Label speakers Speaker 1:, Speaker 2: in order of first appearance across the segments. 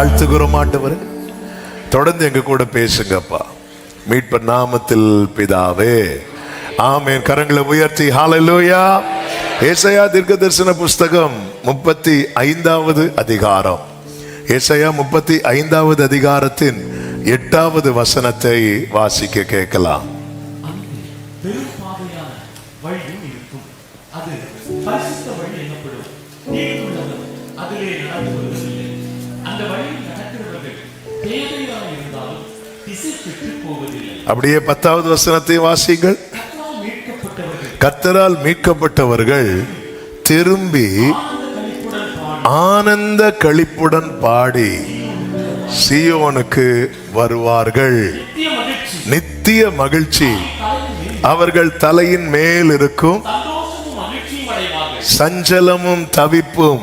Speaker 1: வாழ்த்துகிறோம் ஆண்டவரே. தொடர்ந்து எங்க கூட பேசுங்கப்பா. மீட்பர் நாமத்தில் பிதாவே, ஆமென். கரங்களை உயர்த்தி ஹல்லேலூயா. ஏசாயா தீர்க்கதரிசன புஸ்தகம் 35வது அதிகாரம். ஏசாயா 35வது அதிகாரத்தின் 8வது வசனத்தை வாசிக்க கேட்கலாம். அப்படியே 10வது வசனத்தை வாசிங்கள். கர்த்தரால் மீட்கப்பட்டவர்கள் திரும்பி ஆனந்த களிப்புடன் பாடி சீயோனுக்கு வருவார்கள். நித்திய மகிழ்ச்சி அவர்கள் தலையின் மேல் இருக்கும், சஞ்சலமும் தவிப்பும்.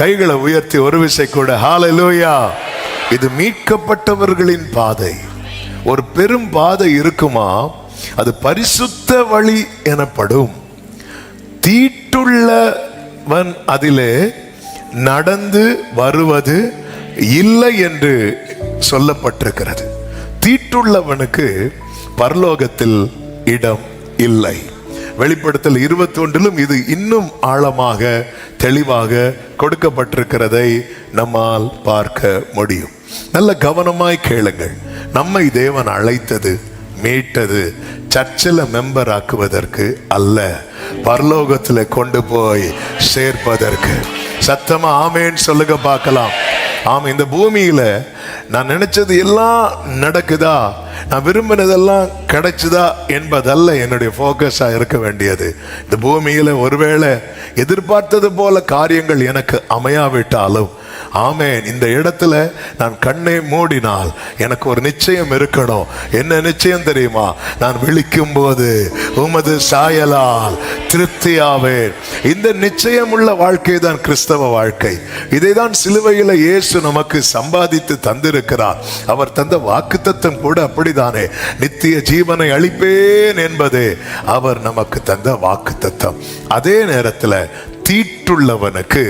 Speaker 1: கைகளை உயர்த்தி ஒரு விசை கூட ஹல்லேலூயா. இது மீட்கப்பட்டவர்களின் பாதை. ஒரு பெரும் பாதை இருக்குமா, அது பரிசுத்த வழி எனப்படும். தீட்டுள்ளவன் அதிலே நடந்து வருவது இல்லை என்று சொல்லப்பட்டிருக்கிறது. தீட்டுள்ளவனுக்கு பரலோகத்தில் இடம் இல்லை. வெளிப்படுத்தல் 21 இது இன்னும் ஆழமாக தெளிவாக கொடுக்கப்பட்டிருக்கிறதை நம்மால் பார்க்க முடியும். நல்ல கவனமாய் கேளுங்கள். நம்மை தேவன் அழைத்தது, மீட்டது சர்ச்சில் மெம்பர் ஆக்குவதற்கு அல்ல, பரலோகத்தில் கொண்டு போய் சேர்ப்பதற்கு. சத்தமா ஆமேன்னு சொல்லுங்க பார்க்கலாம். ஆமா, இந்த பூமியில நான் நினைச்சது எல்லாம் நடக்குதா, நான் விரும்பினதெல்லாம் கிடைச்சுதா என்பதல்ல என்னுடைய போக்கஸா இருக்க வேண்டியது. இந்த பூமியில ஒருவேளை எதிர்பார்த்தது போல காரியங்கள் எனக்கு அமையாவிட்டாலும், ஆமென், இந்த இடத்துல நான் கண்ணை மூடினால் எனக்கு ஒரு நிச்சயம் இருக்கணும். என்ன நிச்சயம் தெரியுமா? நான் விழிக்கும் போது உமது சாயலால் திருப்தியாவேன். இந்த நிச்சயம் உள்ள வாழ்க்கை தான் கிறிஸ்தவ வாழ்க்கை. இதை தான் சிலுவையில இயேசு நமக்கு சம்பாதித்து தந்திருக்கிறார். அவர் தந்த வாக்குத்தத்தம் கூட அப்படிதானே. நித்திய ஜீவனை அளிப்பேன் என்பதே அவர் நமக்கு தந்த வாக்குத்தத்தம். அதே நேரத்தில் தீட்டுள்ளவனுக்கு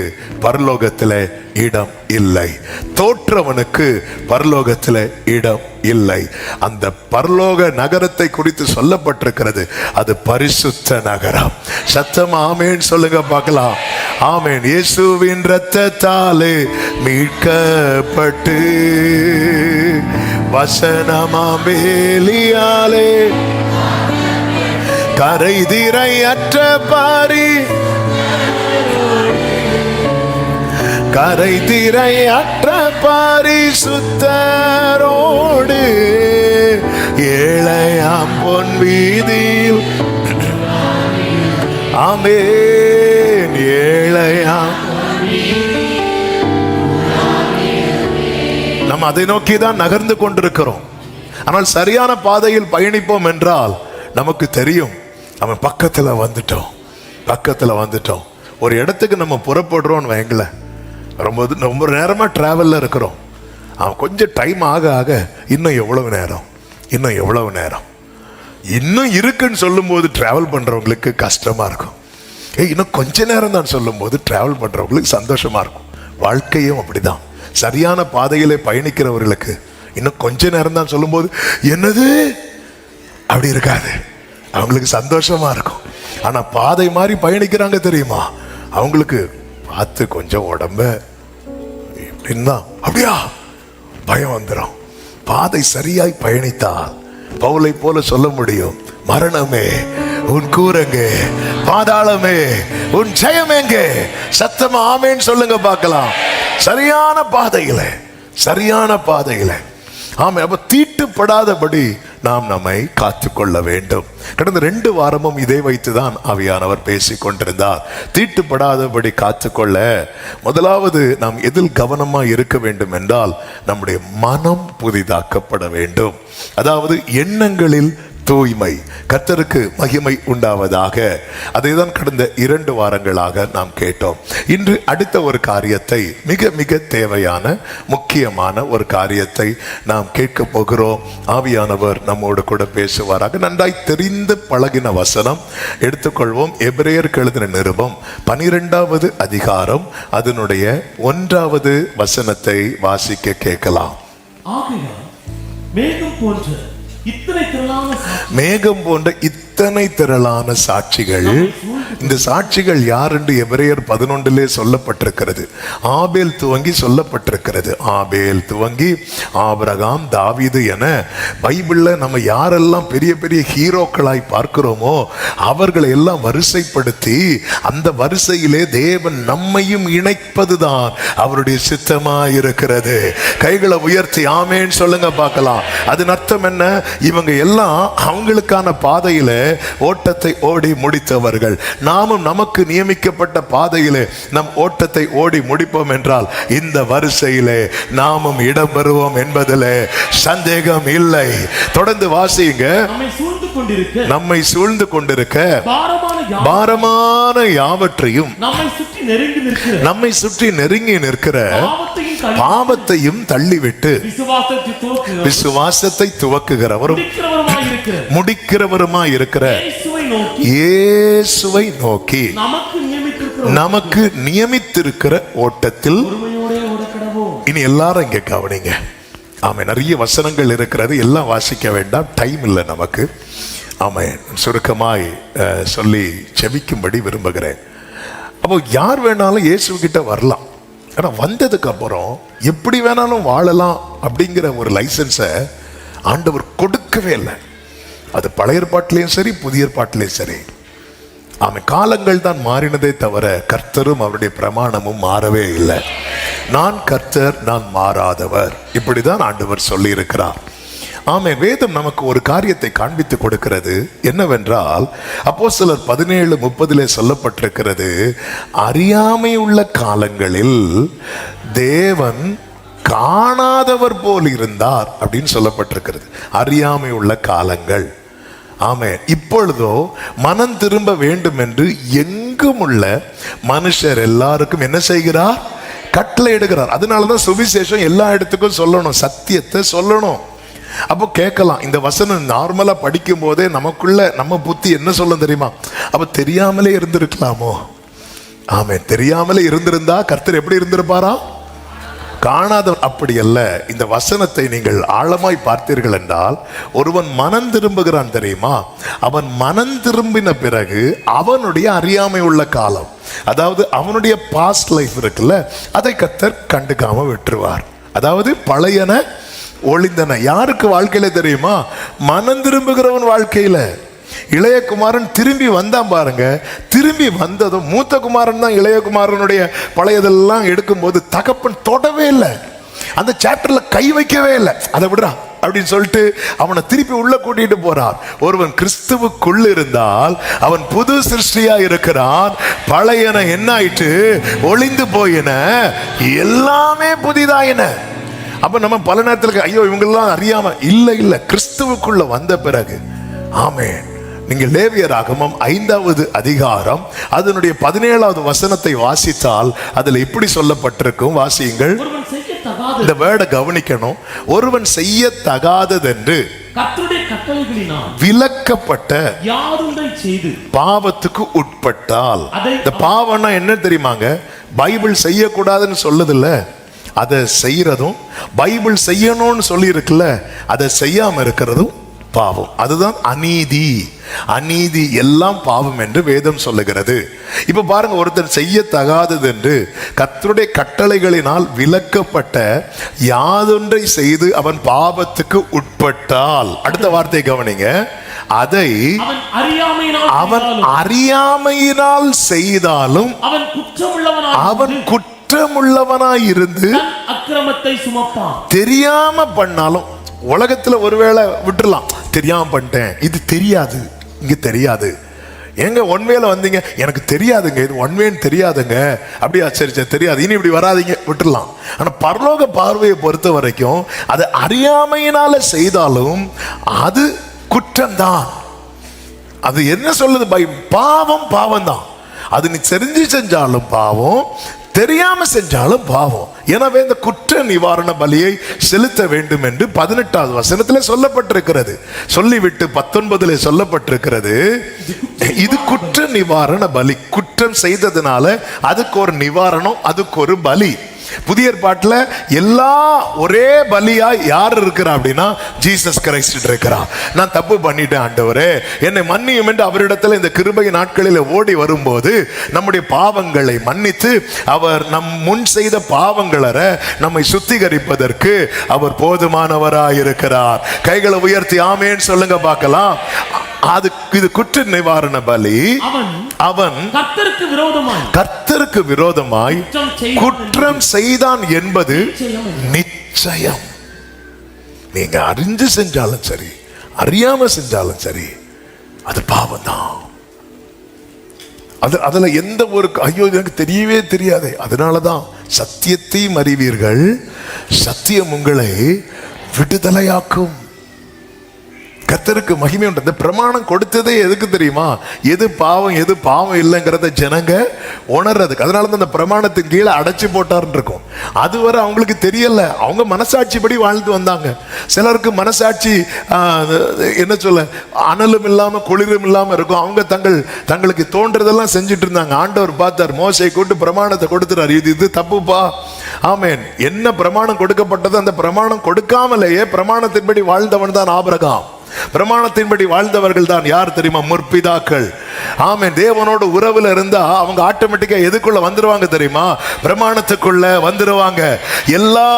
Speaker 1: பரலோகத்தில் இடம் இல்லை, தோற்றவனுக்கு பரலோகத்தில் இடம் இல்லை. அந்த பரலோக நகரத்தை குறித்து சொல்லப்பட்டிருக்கிறது, அது பரிசுத்த நகரம். சத்தம் ஆமேன் சொல்லுங்க பார்க்கலாம். ஆமேன். இயேசுவின் இரத்தத்தாலே மீட்கப்பட்டு வசனமாம்பேலியாலே கரைதிரை அற்ற பாரி, கரைதிரை அற்ற பரிசுத்தரோடு ஏழையாம் பொன் வீதியில், ஆமென், ஏழையாம். நம்ம அதை நோக்கி தான் நகர்ந்து கொண்டிருக்கிறோம். ஆனால் சரியான பாதையில் பயணிப்போம் என்றால் நமக்கு தெரியும், நம்ம பக்கத்தில் வந்துட்டோம், பக்கத்தில் வந்துட்டோம். ஒரு இடத்துக்கு நம்ம புறப்படுறோம்னு வைங்கள, ரொம்ப நேரமா டிராவல்ல இருக்கிறோம். அவன் கொஞ்சம் டைம் ஆக ஆக இன்னும் எவ்வளவு நேரம், இன்னும் எவ்வளவு நேரம், இன்னும் இருக்குன்னு சொல்லும் போது டிராவல் பண்றவங்களுக்கு கஷ்டமா இருக்கும். இன்னும் கொஞ்ச நேரம் தான் சொல்லும் போது டிராவல் பண்றவங்களுக்கு சந்தோஷமா இருக்கும். வாழ்க்கையும் அப்படிதான். சரியான பாதையிலே பயணிக்கிறவர்களுக்கு இன்னும் கொஞ்ச நேரம் தான் சொல்லும் போது என்னது அப்படி இருக்காது, அவங்களுக்கு சந்தோஷமா இருக்கும். ஆனா பாதை மாதிரி பயணிக்கிறாங்க தெரியுமா, அவங்களுக்கு பார்த்து கொஞ்சம் உடம்ப இப்படின்னா அப்படியா பயம் வந்துடும். பாதை சரியாய் பயணித்தால் பவுலை போல சொல்ல முடியும், மரணமே உன் கூரங்கே, பாதாளமே உன் ஜெயம் எங்கே. சத்தமா ஆமேன்னு சொல்லுங்க பார்க்கலாம். சரியான பாதையில, சரியான பாதையில. ஆமா, அப்ப தீட்டுப்படாதபடி நாம் நம்மை காத்துக்கொள்ள வேண்டும். கடந்த 2 வாரமும் இதை வைத்துதான் ஆவியானவர் பேசிக் கொண்டிருந்தார். தீட்டுப்படாதபடி காத்துக்கொள்ள முதலாவது நாம் எதில் கவனமா இருக்க வேண்டும் என்றால், நம்முடைய மனம் புதிதாக்கப்பட வேண்டும். அதாவது எண்ணங்களில் தூய்மை. கர்த்தருக்கு மகிமை உண்டாவதாக. அதைதான் கடந்த 2 வாரங்களாக நாம் கேட்டோம். இன்று அடுத்த ஒரு காரியத்தை, மிக மிக தேவையான முக்கியமான ஒரு காரியத்தை நாம் கேட்க போகிறோம். ஆவியானவர் நம்மோடு கூட பேசுவாராக. நன்றாய் தெரிந்து பழகின வசனம் எடுத்துக்கொள்வோம். எபிரேயருக்கு எழுதின நிருபம் 12வது அதிகாரம் அதனுடைய 1வது வசனத்தை வாசிக்க கேட்கலாம். மேகம் போன்ற இத்தனை திரளான சாட்சிகள். இந்த சாட்சிகள் யார் என்று எபிரேயர் 11 சொல்லப்பட்டிருக்கிறது. ஆபேல் துவங்கி சொல்லப்பட்டிருக்கிறது. ஆபேல் துவங்கி ஆபிரகாம், தாவீது என பைபிள்ல நம்ம யாரெல்லாம் பெரிய பெரிய ஹீரோக்களாய் பார்க்கிறோமோ அவர்களை எல்லாம் வரிசைப்படுத்தி அந்த வரிசையிலே தேவன் நம்மையும் இணைப்பதுதான் அவருடைய சித்தமாய் இருக்கிறது. கைகளை உயர்த்தி ஆமேன் சொல்லுங்க பார்க்கலாம். அதன் அர்த்தம் என்ன? இவங்க எல்லாம் அவங்களுக்கான பாதையில ஓட்டத்தை ஓடி முடித்தவர்கள். நாமும் நமக்கு நியமிக்கப்பட்ட பாதையிலே நம் ஓட்டத்தை ஓடி முடிப்போம் என்றால் இந்த வரிசையிலே நாமும் இடம் பெறுவோம் என்பதிலே சந்தேகம் இல்லை. தொடர்ந்து வாசிங்க. நம்மை சூழ்ந்து கொண்டிருக்க பாரமான யாவற்றையும் நம்மை சுற்றி நெருங்கி நிற்கிற பாவத்தையும் தள்ளிவிட்டு விசுவாசத்தை துவக்குகிறவரும் முடிக்கிறவருமாய் இருக்கிற இயேசுவை நோக்கி நமக்கு நியமித்திருக்கிற ஓட்டத்தில். இனி எல்லாரும் இங்க கவனிங்க. ஆமே, நிறைய வசனங்கள் இருக்கிறது, எல்லாம் வாசிக்க வேண்டாம், டைம் இல்லை நமக்கு. ஆமே, சுருக்கமாய் சொல்லி செபிக்கும்படி விரும்புகிறேன். அப்போ யார் வேணாலும் இயேசு கிட்ட வரலாம். ஆனா வந்ததுக்கு அப்புறம் எப்படி வேணாலும் வாழலாம் அப்படிங்கிற ஒரு லைசன்ஸை ஆண்டவர் கொடுக்கவே இல்லை. அது பழைய ஏற்பாட்டிலையும் சரி, புதிய ஏற்பாட்டிலையும் சரி. ஆமாம், காலங்கள் தான் மாறினதே தவிர கர்த்தரும் அவருடைய பிரமாணமும் மாறவே இல்லை. நான் கர்த்தர், நான் மாறாதவர், இப்படிதான் ஆண்டவர் சொல்லி இருக்கிறார். ஆமே, வேதம் நமக்கு ஒரு காரியத்தை காண்பித்து கொடுக்கிறது. என்னவென்றால் அப்போஸ்தலர் 17:30 சொல்லப்பட்டிருக்கிறது, அறியாமை உள்ள காலங்களில் தேவன் காணாதவர் போல் இருந்தார் அப்படின்னு சொல்லப்பட்டிருக்கிறது. அறியாமை உள்ள காலங்கள். ஆமே, இப்பொழுதோ மனம் திரும்ப வேண்டும் என்று எங்கும் உள்ள மனுஷர் எல்லாருக்கும் என்ன செய்கிறார்? கட்டளை எடுக்கிறார். அதனாலதான் சுவிசேஷம் எல்லா இடத்துக்கும் சொல்லணும், சத்தியத்தை சொல்லணும். அப்போ கேட்கலாம், இந்த வசனம் நார்மலா படிக்கும் போதே நமக்குள்ள நம்ம புத்தி என்ன சொல்ல தெரியுமா? அப்ப தெரியாமலே இருந்திருக்கலாமோ? ஆமே, தெரியாமலே இருந்திருந்தா கர்த்தர் எப்படி இருந்திருப்பாரா? காணாத. அப்படி அல்ல. இந்த வசனத்தை நீங்கள் ஆழமாய் பார்த்தீர்கள் என்றால், ஒருவன் மனம் திரும்புகிறான் தெரியுமா? அவன் மனம் திரும்பின பிறகு அவனுடைய அறியாமை உள்ள காலம், அதாவது அவனுடைய பாஸ்ட் லைஃப் இருக்குல்ல, அதை கர்த்தர் கண்டுக்காம விட்டுருவார். அதாவது பழையன ஒளிந்தன. யாருக்கு வாழ்க்கையில தெரியுமா? மனம் திரும்புகிறவன் வாழ்க்கையில. இளைய குமாரன் திரும்பி வந்தான் பாருங்க. திரும்பி வந்ததும் மூத்த குமாரன் தான் இளைய குமாரனுடைய பழையதெல்லாம் எடுக்கும்போது தகப்பன் தொடவே இல்லை, அந்த சாப்டர்ல கை வைக்கவே இல்லை. அதை விடுறா அப்படின்னு சொல்லிட்டு அவனை திருப்பி உள்ள கூட்டிட்டு போறார். ஒருவன் கிறிஸ்துவுக்குள் இருந்தால் அவன் புது சிருஷ்டியா இருக்கிறான். பழையன என்ன ஆயிட்டு? ஒளிந்து போயின, எல்லாமே புதிதாயின. அப்ப நம்ம பல நேரத்தில் ஐயோ இவங்கெல்லாம் அறியாம இல்லை, கிறிஸ்துவுக்குள்ள வந்த பிறகு. ஆமே, நீங்க லேவியராகமம் 5வது அதிகாரம் அதனுடைய 17வது வசனத்தை வாசித்தால் அதுல இப்படி சொல்லப்பட்டிருக்கும். வாசியுங்கள். இந்த வேர்டை கவனிக்கணும். ஒருவன் செய்ய தகாததென்று விலக்கப்பட்ட பாவத்துக்கு உட்பட்டால். இந்த பாவம்னா என்ன தெரியுமாங்க? பைபிள் செய்யக்கூடாதுன்னு சொல்லுதில்ல, அதை செய்யறதும், பைபிள் செய்யணும்னு சொல்லி இருக்குல்ல, அதை செய்யாம இருக்கிறதும் பாவம். அதுதான் அநீதி. அநீதி எல்லாம் பாவம் என்று வேதம் சொல்லுகிறது. இப்ப பாருங்க, ஒருத்தர் செய்ய தகாதது என்று கர்த்தருடைய கட்டளைகளினால் விலக்கப்பட்ட யாதொன்றை செய்து அவன் பாவத்துக்கு உட்பட்டால், அடுத்த வார்த்தை கவனிங்க, அதை அவன் அறியாமையினால் செய்தாலும் அவன் குற்றமுள்ளவனாய் இருந்து அக்கிரமத்தை சுமப்பான். தெரியாம பண்ணாலும், உலகத்துல ஒருவேளை விட்டுறலாம், தெரியாம பண்ணிட்டேன், இது தெரியாது, இங்க தெரியாது. எங்க ஒன்வேல வந்தீங்க, எனக்கு தெரியாதுங்க, இது ஒன்வேன்னு தெரியாதுங்க, அப்படியா, சரி சரி தெரியாது, இனி இப்படி வராதிங்க, விட்டுடலாம். ஆனா பரலோக பார்வையை பொறுத்த வரைக்கும் அது அறியாமையினால செய்தாலும் அது குற்றம்தான். அது என்ன சொல்லுது? பாவம் பாவம் தான். அது நீ தெரிஞ்சு செஞ்சாலும் பாவம், தெரியாம செஞ்சாலும் பாவம். எனவே இந்த குற்ற நிவாரண பலியை செலுத்த வேண்டும் என்று 18வது வசனத்தில் சொல்லப்பட்டிருக்கிறது. சொல்லிவிட்டு 19 சொல்லப்பட்டிருக்கிறது, இது குற்ற நிவாரண பலி. குற்றம் செய்ததுனால அதுக்கு ஒரு நிவாரணம், அதுக்கு ஒரு பலி. புதிய ஏற்பாட்டில் எல்லா ஒரே பலியா யார் இருக்கிறா அப்படின்னா ஜீசஸ் கிரைஸ்ட் இருக்கிறார். நான் தப்பு பண்ணிட்டேன் ஆண்டவரே, என்னை மன்னியும் என்று அவரிடத்தில் இந்த கிருபை நாட்களில் ஓடி வரும்போது நம்முடைய பாவங்களை மன்னித்து அவர் நம் முன் செய்த பாவங்களை நம்மை சுத்திகரிப்பதற்கு அவர் போதுமானவராயிருக்கிறார். கைகளை உயர்த்தி ஆமேன்னு சொல்லுங்க பார்க்கலாம். அது இது குற்ற நிவாரண பலி. அவன் கர்த்தருக்கு விரோதமாய் குற்றம் செய்தான் என்பது நிச்சயம். நீங்க அறிஞ்சு செஞ்சாலும் சரி, அறியாம செஞ்சாலும் சரி, அது பாவம் தான். அதுல எந்த ஒரு ஐயோ எனக்கு தெரியவே தெரியாது. அதனாலதான் சத்தியத்தையும் அறிவீர்கள், சத்தியம் உங்களை விடுதலையாக்கும். கர்த்தருக்கு மகிமை உண்டு. இந்த பிரமாணம் கொடுத்ததே எதுக்கு தெரியுமா? எது பாவம் எது பாவம் இல்லைங்கிறத ஜனங்க உணர்றதுக்கு. அதனால தான் அந்த பிரமாணத்தின் கீழே அடைச்சி போட்டார்ன்னு இருக்கும். அதுவரை அவங்களுக்கு தெரியல. அவங்க மனசாட்சிப்படி வாழ்ந்து வந்தாங்க. சிலருக்கு மனசாட்சி என்ன சொல்ல, அனலும் இல்லாம குளிரும் இல்லாம இருக்கும். அவங்க தங்களுக்கு தோன்றதெல்லாம் செஞ்சுட்டு இருந்தாங்க. ஆண்டவர் பார்த்தார், மோசை கூட்டு பிரமாணத்தை கொடுத்துறாரு, இது தப்புப்பா. ஆமேன். என்ன பிரமாணம் கொடுக்கப்பட்டது, அந்த பிரமாணம் கொடுக்காமலேயே பிரமாணத்தின்படி வாழ்ந்தவன் தான் ஆபிரகாம். பிரமாணத்தின்படி வாழ்ந்தவர்கள் தான் யார் தெரியுமா? முற்பிதாக்கள். ஆமென். தேவனோட உறவுல இருந்தா அவங்க ஆட்டோமேட்டிக்கா எதுக்குள்ள வந்துருவாங்க தெரியுமா? பிரமாணத்துக்குள்ள வந்துருவாங்க. எல்லா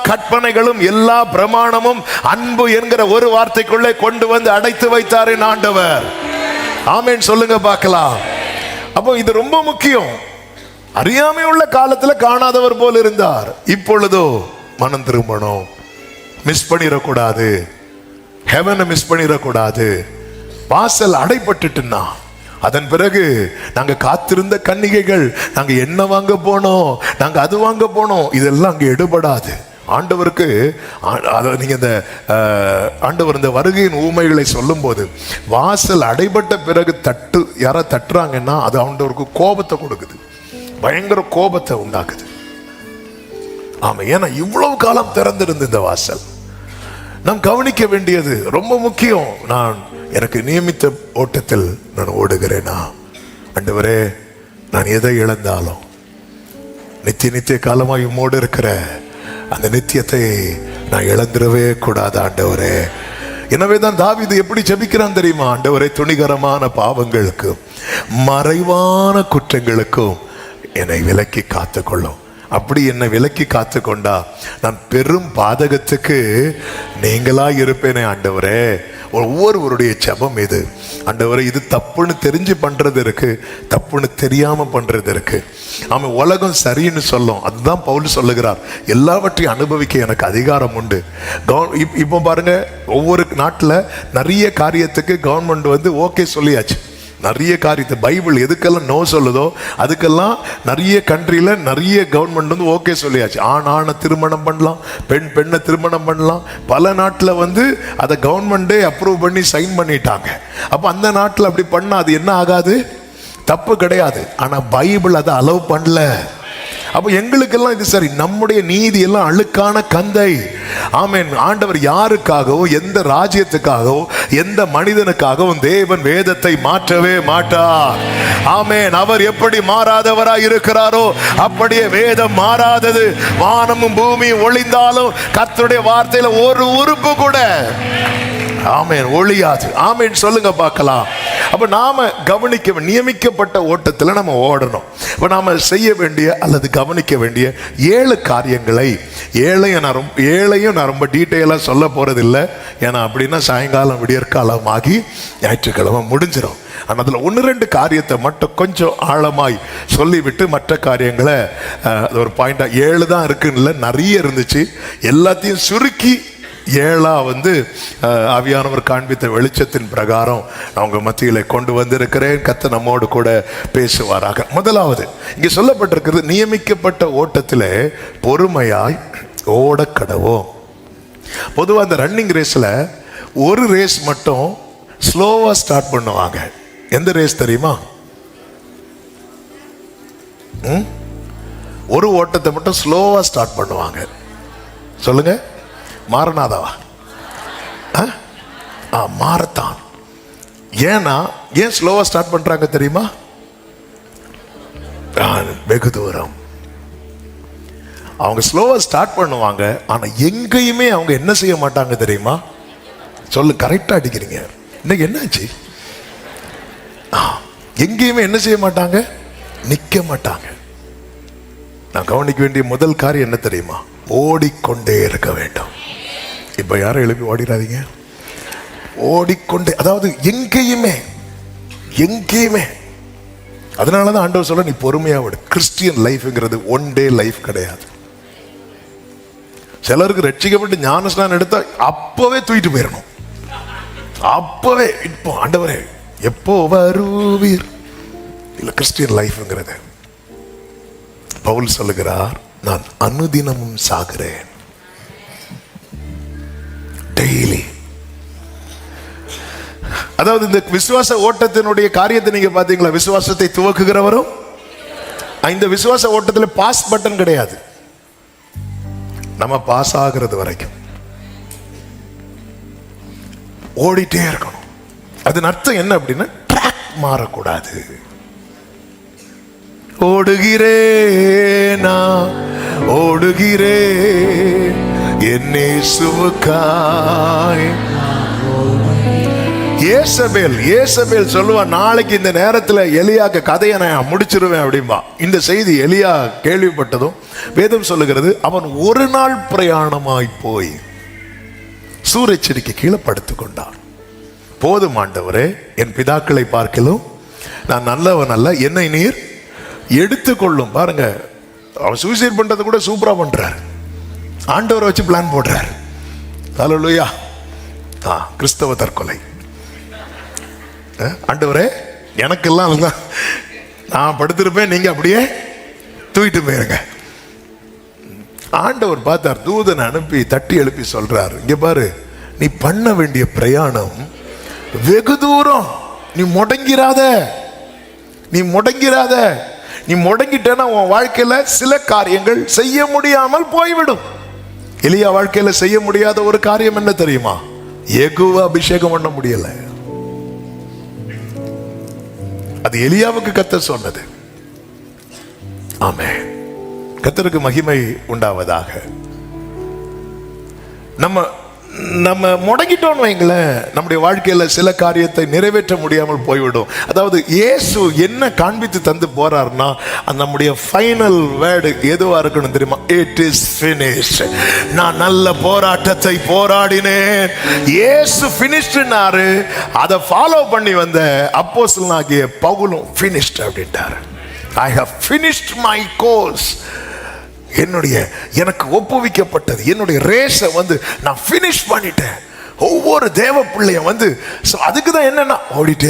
Speaker 1: கற்பனைகளும் எல்லா பிரமாணமும் அன்பு என்கிற ஒரு வார்த்தைக்குள்ளே கொண்டு வந்து அடைத்து வைத்தாரே ஆண்டவர். ஆமென் சொல்லுங்க பார்க்கலாம். அப்போ இது ரொம்ப முக்கியம். அறியாமை உள்ள காலத்துல காணாதவர் போல் இருந்தார். இப்பொழுதோ மனம் திரும்பணும். மிஸ் பண்ணிடக்கூடாது. ஹெவனை மிஸ் பண்ணிடக்கூடாது. வாசல் அடைபட்டுட்டுன்னா அதன் பிறகு நாங்க காத்திருந்த கன்னிகைகள், நாங்க என்ன வாங்க போனோம், நாங்க அது வாங்க போனோம், இதெல்லாம் அங்க எடுபடாது. ஆண்டவருக்கு நீங்க இந்த ஆண்டவர் இந்த வருகையின் ஊமைகளை சொல்லும் போது வாசல் அடைபட்ட பிறகு யாரா தட்டுறாங்கன்னா அது ஆண்டவருக்கு கோபத்தை கொடுக்குது, பயங்கர கோபத்தை உண்டாக்குது. ஆமா, ஏன்னா இவ்வளவு காலம் திறந்திருந்த இந்த வாசல் நாம் கவனிக்க வேண்டியது ரொம்ப முக்கியம். நான் எனக்கு நியமித்த ஓட்டத்தில் நான் ஓடுகிறேனா? ஆண்டவரே, நான் எதை இழந்தாலும் நித்திய காலமாய் உம்மோடு இருக்கிற அந்த நித்தியத்தை நான் இழந்துடவே கூடாது ஆண்டவரே. எனவே தான் தாவீது எப்படி ஜெபிக்கிறான் தெரியுமா? ஆண்டவரே, துணிகரமான பாவங்களுக்கும் மறைவான குற்றங்களுக்கும் என்னை விலக்கி காத்துக்கொள்ளும். அப்படி என்னை விலக்கி காத்து கொண்டா நான் பெரும் பாதகத்துக்கு நீங்களா இருப்பேனே ஆண்டவரே. ஒவ்வொருவருடைய ஜெபம் இது. ஆண்டவரே, இது தப்புன்னு தெரிஞ்சு பண்றது இருக்கு, தப்புன்னு தெரியாம பண்றது இருக்கு. ஆமாம், உலகம் சரின்னு சொல்லும். அதுதான் பவுல் சொல்லுகிறார், எல்லாவற்றையும் அனுபவிக்க எனக்கு அதிகாரம் உண்டு. இப்போ பாருங்க, ஒவ்வொரு நாட்டில் நிறைய காரியத்துக்கு கவர்மெண்ட் வந்து ஓகே சொல்லியாச்சு. நிறைய காரியத்தை பைபிள் எதுக்கெல்லாம் நோ சொல்லுதோ அதுக்கெல்லாம் நிறைய கண்ட்ரியில் நிறைய கவர்மெண்ட் வந்து ஓகே சொல்லியாச்சு. ஆணை திருமணம் பண்ணலாம், பெண்ணை திருமணம் பண்ணலாம். பல நாட்டில் வந்து அதை கவர்மெண்டே அப்ரூவ் பண்ணி சைன் பண்ணிட்டாங்க. அப்போ அந்த நாட்டில் அப்படி பண்ணால் அது என்ன ஆகாது? தப்பு கிடையாது. ஆனால் பைபிள் அதை அலோவ் பண்ணல. அப்போ எங்களுக்கெல்லாம் இது சரி. நம்முடைய நீதி எல்லாம் அழுக்கான கந்தை. ஆமென். ஆண்டவர் யாருக்காகவோ எந்த ராஜ்யத்துக்காகவோ எந்த மனிதனுக்காகவும் தேவன் வேதத்தை மாற்றவே மாட்டார். ஆமென். அவர் எப்படி மாறாதவராய் இருக்கிறாரோ அப்படியே வேதம் மாறாதது. வானமும் பூமியும் ஒளிந்தாலும் கர்த்தருடைய வார்த்தையில ஒரு உறுப்பு கூட ஆமென் ஒளியாது. ஆமென் சொல்லுங்க பார்க்கலாம். அப்ப நாம கவனிக்க நியமிக்கப்பட்ட ஓட்டத்தில் நம்ம ஓடணும். இப்ப நாம செய்ய வேண்டிய அல்லது கவனிக்க வேண்டிய 7 காரியங்களை ஏழையும் நான் ரொம்ப டீட்டெயிலாக சொல்ல போறதில்லை. ஏன்னா அப்படின்னா சாயங்காலம் விடியற்காலம் ஆகி ஞாயிற்றுக்கிழமை முடிஞ்சிடும். ஆனால் அதில் 1-2 காரியத்தை மட்டும் கொஞ்சம் ஆழமாய் சொல்லிவிட்டு மற்ற காரியங்களை ஒரு பாயிண்டா 7 தான் இருக்குன்னு நிறைய இருந்துச்சு. எல்லாத்தையும் சுருக்கி 7 வந்து ஆவியானவர் காண்பித்த வெளிச்சத்தின் பிரகாரம் அவங்க மத்தியில கொண்டு வந்திருக்கிறேன். கர்த்தர் நம்மோடு கூட பேசுவாராக. முதலாவது இங்கே சொல்லப்பட்டிருக்கிறது, நியமிக்கப்பட்ட ஓட்டத்தில் பொறுமையாய் ஓட கடவோம். பொதுவாக அந்த ரன்னிங் ரேஸில் ஒரு ரேஸ் மட்டும் ஸ்லோவா ஸ்டார்ட் பண்ணுவாங்க. எந்த ரேஸ் தெரியுமா? ஒரு ஓட்டத்தை மட்டும் ஸ்லோவா ஸ்டார்ட் பண்ணுவாங்க. சொல்லுங்க, மாரநாதாவா? மாரத்தான். ஏன்னா ஏன் ஸ்லோவா ஸ்டார்ட் பண்றாங்க தெரியுமா? வெகு தூரம் அவங்க ஸ்லோவா ஸ்டார்ட் பண்ணுவாங்க. ஆனா எங்கேயுமே அவங்க என்ன செய்ய மாட்டாங்க தெரியுமா? சொல்லு, கரெக்டா அடிக்கிறீங்க. இன்னைக்கு என்னாச்சு? எங்கேயுமே என்ன செய்ய மாட்டாங்க? நிக்க மாட்டாங்க. நான் கவனிக்க வேண்டிய முதல் காரியம் என்ன தெரியுமா? ஓடிக்கொண்டே இருக்க வேண்டும். இப்ப யாரும் எழுப்பி ஓடிடாதீங்க. ஓடிக்கொண்டே, அதாவது எங்கேயுமே எங்கேயுமே. அதனாலதான் ஆண்டவர் சொல்ல, நீ பொறுமையா விடு. கிறிஸ்டியன் லைஃப்ங்கிறது ஒன் டே லைஃப் கிடையாது. சிலருக்கு ரட்சிக்கப்பட்டு ஞானஸ்நானம் எடுத்தா அப்பவே தூக்கிட்டு போயிடணும். அப்பவே, இப்போ ஆண்டவரே எப்போ வருவீர்? இல்ல, கிறிஸ்டியன் லைஃப்ங்கிறது. பவுல் சொல்லுகிறார், நான் அனுதினமும் சாகிறேன். டெய்லி. அதாவது இந்த விசுவாச ஓட்டத்தினுடைய காரியத்தை நீங்க பாத்தீங்களா? விசுவாசத்தை துவக்குகிறவரும். இந்த விசுவாச ஓட்டத்தில் பாஸ் பட்டன் கிடையாது. நம்ம பாஸ் ஆகிறது வரைக்கும் ஓடிட்டே இருக்கணும். அதன் அர்த்தம் என்ன அப்படின்னா, ட்ராக் மாறக்கூடாது. ஓடுகிறேனா ஓடுகிறே என் இயேசுவுக்காய். ஏசபேல் சொல்லுவா, நாளைக்கு இந்த நேரத்தில் எலியாக்கு கதையை நான் முடிச்சிருவேன் அப்படின்பா. இந்த செய்தி எலியா கேள்விப்பட்டதும் வேதம் சொல்லுகிறது, அவன் ஒரு நாள் பிரயாணமாய் போய் சூரியச்செடிக்கு கீழே படுத்துக் கொண்டான். போதும் ஆண்டவரே, என் பிதாக்களை பார்க்கலும் நான் நல்லவன் அல்ல, என்னை நீர் எடுத்துக்கொள்ளும். பாருங்க, அவன் சூசைட் பண்றது கூட சூப்பரா பண்றாரு. ஆண்டவரை வச்சு பிளான் போடுறாரு. ஹல்லேலூயா. கிறிஸ்தவ தற்கொலை. ஆண்டவரே எனக்கெல்லாம் நான் படுத்திருப்பேன், நீங்க அப்படியே தூக்கிட்டு போயிருங்க. ஆண்டவர் பார்த்தார், தூதனை அனுப்பி தட்டி எழுப்பி சொல்றாரு, இங்க பாரு, நீ பண்ண வேண்டிய பிரயாணம் வெகு தூரம். நீ முடங்கிறாத. நீ முடங்கிட்டேன்னா உன் வாழ்க்கையில சில காரியங்கள் செய்ய முடியாமல் போய்விடும். எலியா வாழ்க்கையில செய்ய முடியாத ஒரு காரியம் என்ன தெரியுமா? யெகோவா அபிஷேகம் பண்ண முடியல. அது எலியாவுக்கு கர்த்தர் சொன்னது. ஆமென். கர்த்தருக்கு மகிமை உண்டாவதாக. நம்ம முடங்கிட்டோம்னு வைங்களேன், நம்முடைய வாழ்க்கையில சில காரியத்தை நிறைவேற்ற முடியாமல் போய்விடும். அதாவது இயேசு என்ன காண்பித்து தந்து போறாருன்னா, நம்முடைய ஃபைனல் வேர்டு எதுவா இருக்கணும் தெரியுமா? It is finished. நான் நல்ல போராட்டத்தை போராடினேன். இயேசு finished-னாரு. அதை ஃபாலோ பண்ணி வந்த அப்போஸ்தலனாகிய பவுலும் finished அப்படின்ட்டாரு. I have finished my course. எனக்கு ஒப்புவிக்கப்பட்டது, என்னுடைய ரேஸை நான் ஃபினிஷ் பண்ணிட்டேன். ஒவ்வொரு தேவ பிள்ளையும் அதுக்கு தான் என்னன்னா ஓடிட்டே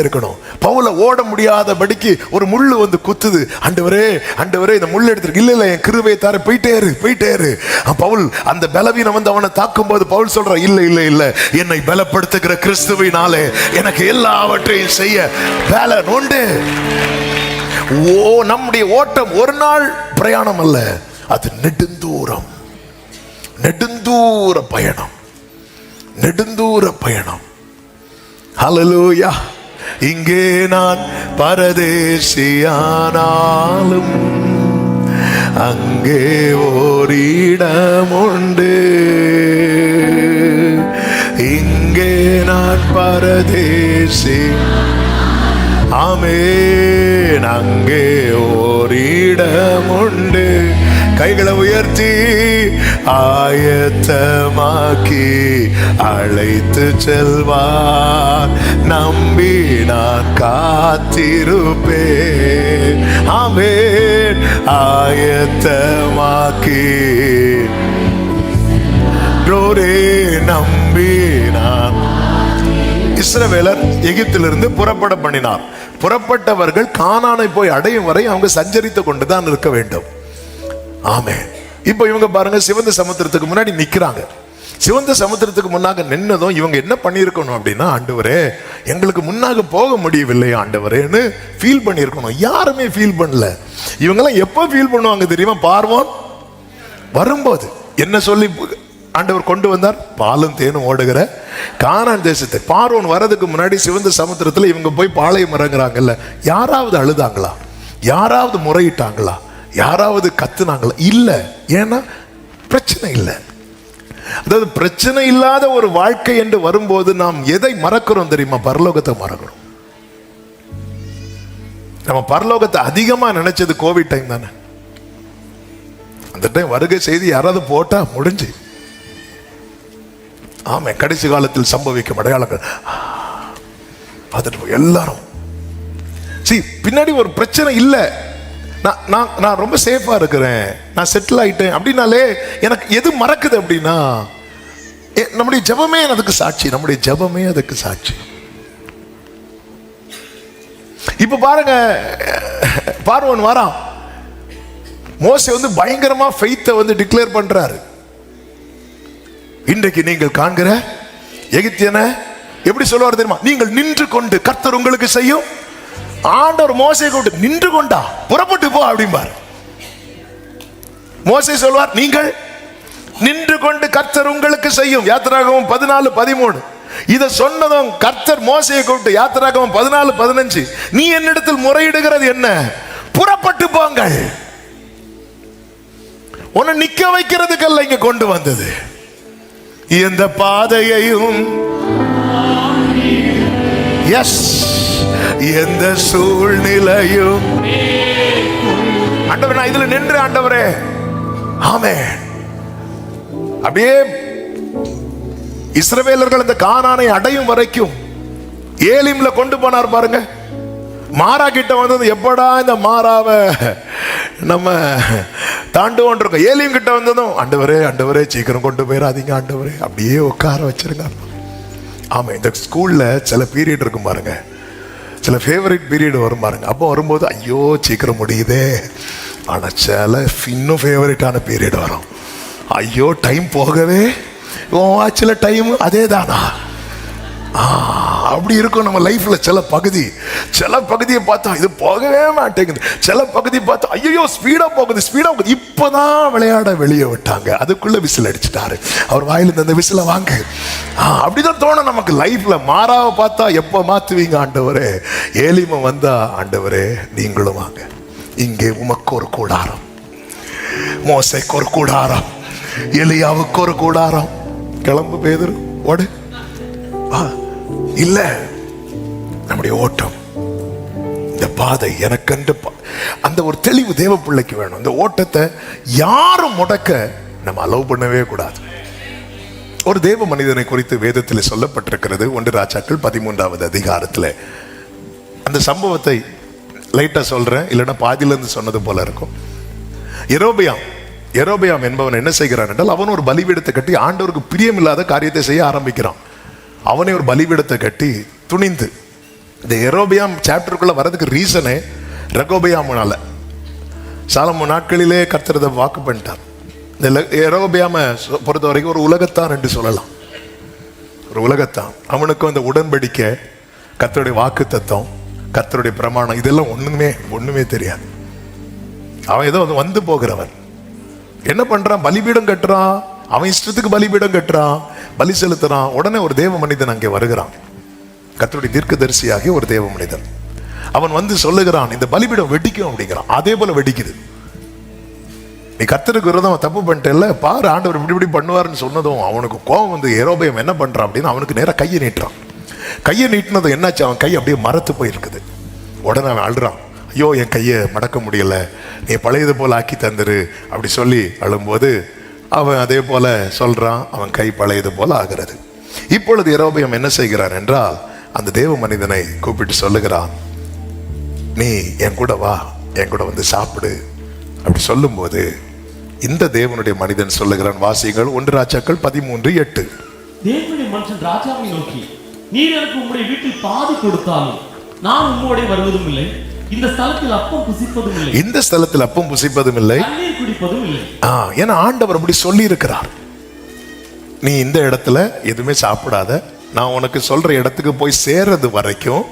Speaker 1: இருக்கணும். பவுல ஓட முடியாதபடிக்கு ஒரு முள்ளு குத்துது. ஆண்டவரே இந்த முள்ளு எடுத்துருக்கு. இல்ல என் கிருபையை தார, போயிட்டே இரு. பவுல் அந்த பலவீனம் அவனை தாக்கும் போது பவுல் சொல்ற, இல்ல என்னை பலப்படுத்துகிற கிறிஸ்துவினாலே எனக்கு எல்லாவற்றையும் செய்ய பலன் உண்டு. நம்முடைய ஓட்டம் ஒரு நாள் பிரயாணம் அல்ல, அது நெடுந்தூர பயணம். ஹல்லேலூயா. இங்கே நான் பரதேசியானாலும் அங்கே ஓரிடம் உண்டு. இங்கே நான் பரதேசி, ஆமென், அங்கே ஓரிடம் உண்டு. கைகளை உயர்த்தி ஆயத்தமாக்கி அழைத்து செல்வார். நம்பி நான் காத்திருப்பேன். ஆமென். ஆயத்தமாக்கி நம்பி நான். இஸ்ரவேலர் எகிப்திலிருந்து புறப்பட பண்ணினார். புறப்பட்டவர்கள் கானானை போய் அடையும் வரை அவங்க சஞ்சரித்து கொண்டுதான் இருக்க வேண்டும். ஆமென். இப்ப இவங்க பாருங்க, சிவந்த சமுத்திரத்துக்கு முன்னாடி நிக்கிறாங்க. சிவந்த சமுத்திரத்துக்கு முன்னாக நின்னதும் இவங்க என்ன பண்ணியிருக்கணும் அப்படின்னா, ஆண்டவரே எங்களுக்கு முன்னாக போக முடியவில்லை ஆண்டவரேன்னு ஃபீல் பண்ணியிருக்கணும். யாருமே ஃபீல் பண்ணல. இவங்கெல்லாம் எப்போ ஃபீல் பண்ணுவாங்க தெரியுமா? பார்வோன் வரும்போது என்ன சொல்லி ஆண்டவர் கொண்டு வந்தார்? பாலும் தேனும் ஓடுகிற கானான் தேசத்தை. பார்வோன் வரதுக்கு முன்னாடி சிவந்த சமுத்திரத்தில் இவங்க போய் பாளையம் இறங்குறாங்கல்ல, யாராவது அழுதாங்களா? யாராவது முறையிட்டாங்களா? யாராவது கத்துனாங்களா? இல்ல. ஏன்னா பிரச்சனை இல்லை. அதாவது பிரச்சனை இல்லாத ஒரு வாழ்க்கை என்று வரும்போது நாம் எதை மறக்கிறோம் தெரியுமா? பரலோகத்தை மறக்கிறோம். நம்ம பரலோகத்தை அதிகமா நினைச்சது கோவிட் டைம் தானே. அந்த டைம் வருகை செய்தி யாராவது போட்டா முடிஞ்சு. ஆமா, கடைசி காலத்தில் சம்பவிக்கும் அடையாளங்கள் பார்த்துட்டு எல்லாரும் பின்னாடி ஒரு பிரச்சனை இல்லை. நான் ரொம்ப சேஃபா இருக்கிறேன், நான் செட்டில் ஆயிட்டேன் அப்படின்னாலே எனக்கு எது மறக்குது அப்படின்னா, நம்முடைய ஜெபமே அதுக்கு சாட்சி. நம்முடைய ஜெபமே அதுக்கு சாட்சி. இப்ப பாருங்க, பார்வோன் வரான். மோசே வந்து பயங்கரமா ஃபெய்த்தை வந்து டிக்ளேர் பண்றாரு. இன்றைக்கு நீங்கள் காண்கிற எகிப்தியனை எப்படி சொல்லுவார் தெரியுமா? நீங்கள் நின்று கொண்டு கர்த்தர் உங்களுக்கு செய்யும். ஆண்டவர் மோசே கூப்பிட்டு நின்று கொண்டா, புறப்பட்டு போ அப்படிம்பார். மோசே சொல்வார், நீங்கள் நின்று கொண்டு கர்த்தர் உங்களுக்கு செய்யும். யாத்திராகமம் 14:13. இதை சொன்னதும் கர்த்தர் மோசையை கூப்பிட்டு யாத்திராகமம் 14:15, நீ என்னிடத்தில் முறையிடுகிறது என்ன? புறப்பட்டு போங்கள். உன்னை நிக்க வைக்கிறதுக்கல்ல இங்க கொண்டு வந்தது. எந்த பாதையையும், எஸ், எந்த சூழ்நிலையும் ஆண்டவரே நான் இதுல நின்று ஆண்டவரே, ஆமென். அப்படியே இஸ்ரவேலர்கள் இந்த கானானை அடையும் வரைக்கும் ஏலிம்ல கொண்டு போனார் பாருங்க. மாரா கிட்ட வந்தது, எப்படா இந்த மாறாவை நம்ம தாண்டுவோம் இருக்கோம். ஏலிம் கிட்ட வந்ததும், ஆண்டவரே ஆண்டவரே சீக்கிரம் கொண்டு போயிடாதீங்க ஆண்டவரே, அப்படியே உட்கார வச்சிருங்க. ஆமா, இந்த ஸ்கூல்ல சில பீரியட் இருக்கும் பாருங்க, சில ஃபேவரட் பீரியட் வரும் பாருங்க. அப்போ வரும்போது ஐயோ சீக்கிரம் முடியுதே. ஆனா சில இன்னும் ஃபேவரட்டான பீரியட் வரும். ஐயோ டைம் போகவே, சில டைம் அதே தானா, அப்படி இருக்கும் நம்ம லைஃப்ல. சில பகுதியை பார்த்தா இது போகவே மாட்டேங்குது. சில பகுதி பார்த்தா ஐயோ ஸ்பீடா போகுது. இப்பதான் விளையாட வெளியே விட்டாங்க, அதுக்குள்ள விசில் அடிச்சுட்டாரு. அவர் வாயிலிருந்து அந்த விசில வாங்க. அப்படிதான் தோணும் நமக்கு லைஃப்ல. மாறாவை பார்த்தா எப்ப மாத்துவீங்க ஆண்டவரே? ஏலிம வந்தா, ஆண்டவரே நீங்களும் வாங்க, இங்கே உமக்கு ஒரு கூடாரம், மோசைக்கு ஒரு கூடாரம், எலியாவுக்கு ஒரு கூடாரம். கிளம்பு பேதுரு, ஓடு. இல்ல, நம்முடைய ஓட்டம், இந்த பாதை எனக்கென்று அந்த ஒரு தெளிவு தேவ பிள்ளைக்கு வேணும். இந்த ஓட்டத்தை யாரும் முடக்க நம்ம அலோவ் பண்ணவே கூடாது. ஒரு தேவ மனிதனை குறித்து வேதத்தில் சொல்லப்பட்டிருக்கிறது. 1 ராஜாக்கள் 13வது அதிகாரத்தில். அந்த சம்பவத்தை லைட்டா சொல்றேன், இல்லைன்னா பாதியில இருந்து சொன்னது போல இருக்கும். எரோபியாம் என்பவன் என்ன செய்கிறான் என்றால், அவன் ஒரு பலிபீடத்தை கட்டி ஆண்டவருக்கு பிரியமில்லாத காரியத்தை செய்ய ஆரம்பிக்கிறான். அவனே ஒரு பலிபீடத்தை கட்டி துணிந்து, இந்த எரோபியாம் சாப்டருக்குள்ள வரதுக்கு ரீசனே ரெகோபியாமுனால. சாலமோன் நாட்களிலே கர்த்தர் அதை வாக்கு பண்ணிட்டார். இந்த எரோபியாம பொறுத்த வரைக்கும் ஒரு உலகத்தான் என்று சொல்லலாம். ஒரு உலகத்தான். அவனுக்கும் அந்த உடன்படிக்கை, கர்த்தருடைய வாக்கு தத்துவம், கர்த்தருடைய பிரமாணம், இதெல்லாம் ஒண்ணுமே தெரியாது. அவன் ஏதோ வந்து போகிறவன். என்ன பண்றான்? பலிபீடம் கட்டுறான். அவன் இஷ்டத்துக்கு பலிபீடம் கட்டுறான், பலி செலுத்துறான். உடனே ஒரு தேவ மனிதன் அங்கே வருகிறான். கர்த்தருடைய தீர்க்கதரிசியாகிய ஒரு தேவ மனிதன். அவன் வந்து சொல்லுகிறான், இந்த பலிபீடம் வெடிக்கும் அப்படிங்கிறான். அதே போல வெடிக்குது. நீ கர்த்தருக்கு விரோதமா தப்பு பண்ணிட்டேல்ல, பாரு ஆண்டவர் இப்படி பண்ணுவாருன்னு சொன்னதும் அவனுக்கு கோபம் வந்து எரோபியாம் என்ன பண்றான் அப்படின்னு அவனுக்கு நேராக கையை நீட்டுறான். கையை நீட்டினதும் என்னாச்சு? அவன் கை அப்படியே மரத்து போயிருக்குது. உடனே அவன் அழுறான், ஐயோ என் கையை மடக்க முடியல, நீ பழையது போல ஆக்கி தந்துரு அப்படி சொல்லி அழும்போது அவன் அதே போல சொல்றான், அவன் கை பழையது போல ஆகிறது. இப்பொழுது எரோபியாம் என்ன செய்கிறான் என்றால், அந்த தேவ மனிதனை கூப்பிட்டு சொல்லுகிறான், நீ என் கூட வா, என் கூட வந்து சாப்பிடு அப்படி சொல்லும்போது இந்த தேவனுடைய மனிதன் சொல்லுகிறான். வாசிகள் 1 ராஜாக்கள் 13:8.
Speaker 2: தேவனுடைய மனுஷன் ராஜாவை நோக்கி, நீர் எனக்கு உம்முடைய வீட்டில் பாதி கொடுத்தாலும் நான் உம்மோடே வருவதும் இல்லை, இந்த ஸ்தலத்தில் அப்பம் புசிப்பதும் இல்லை,
Speaker 1: இந்த ஸ்தலத்தில் அப்பம் புசிப்பதும் இல்லை,
Speaker 2: தண்ணீர் குடிப்பதும் இல்லை.
Speaker 1: ஏன்னா ஆண்டவர் அப்படி சொல்லி இருக்கிறார். நீ இந்த இடத்துல எதுவுமே சாப்பிடாத, நான் உனக்கு சொல்ற இடத்துக்கு போய் சேர்றது வரைக்கும்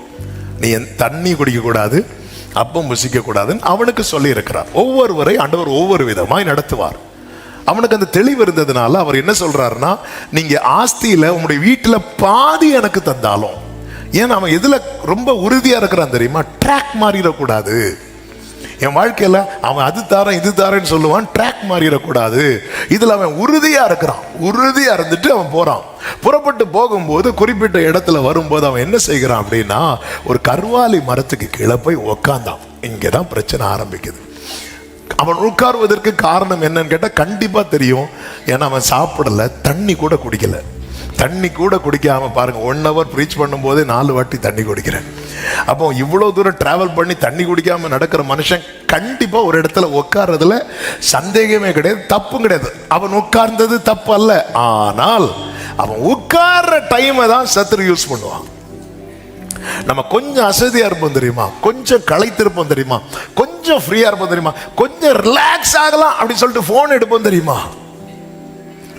Speaker 1: நீ தண்ணி குடிக்க கூடாது, அப்பம் புசிக்க கூடாதுன்னு அவனுக்கு சொல்லி இருக்கிறார். ஒவ்வொருவரை ஆண்டவர் ஒவ்வொரு விதமாய் நடத்துவார். அவனுக்கு அந்த தெளிவு இருந்ததுனால அவர் என்ன சொல்றாருன்னா, நீங்க ஆஸ்தியில உங்களுடைய வீட்டுல பாதி எனக்கு தந்தாலும், ஏன்னா அவன் எதுல ரொம்ப உறுதியா இருக்கிறான் தெரியுமா? ட்ராக் மாறிடக்கூடாது. என் வாழ்க்கையில அவன் அது தாரேன் இது தாரேன்னு சொல்லுவான், ட்ராக் மாறிடக்கூடாது. இதுல அவன் உறுதியா இருக்கிறான். உறுதியா இருந்துட்டு அவன் போறான். புறப்பட்டு போகும்போது குறிப்பிட்ட இடத்துல வரும்போது அவன் என்ன செய்கிறான் அப்படின்னா, ஒரு கர்வாலி மரத்துக்கு கீழே போய் உக்காந்தான். இங்கதான் பிரச்சனை ஆரம்பிக்குது. அவன் உட்காருவதற்கு காரணம் என்னன்னு கேட்டா கண்டிப்பா தெரியும். ஏன்னா அவன் சாப்பிடல, தண்ணி கூட குடிக்கல. தண்ணி கூட குடிக்காம பாருங்க, 1 hour ப்ரீச் பண்ணும் போதே 4 வாட்டி தண்ணி குடிக்கிறேன். அப்போ இவ்வளவு தூரம் டிராவல் பண்ணி தண்ணி குடிக்காம நடக்கிற மனுஷன் கண்டிப்பா ஒரு இடத்துல உட்கார்றதுல சந்தேகமே கிடையாது, தப்பும் கிடையாது. அவன் உட்கார்ந்தது தப்பு அல்ல. ஆனால் அவன் உட்கார்ற டைமை தான் சத்துரு யூஸ் பண்ணுவான். நம்ம கொஞ்சம் அசதியா இருப்போம் தெரியுமா, கொஞ்சம் களைத்திருப்போம் தெரியுமா, கொஞ்சம் ஃப்ரீயா இருப்போம் தெரியுமா, கொஞ்சம் ரிலாக்ஸ் ஆகலாம் அப்படின்னு சொல்லிட்டு போன் எடுப்போம் தெரியுமா,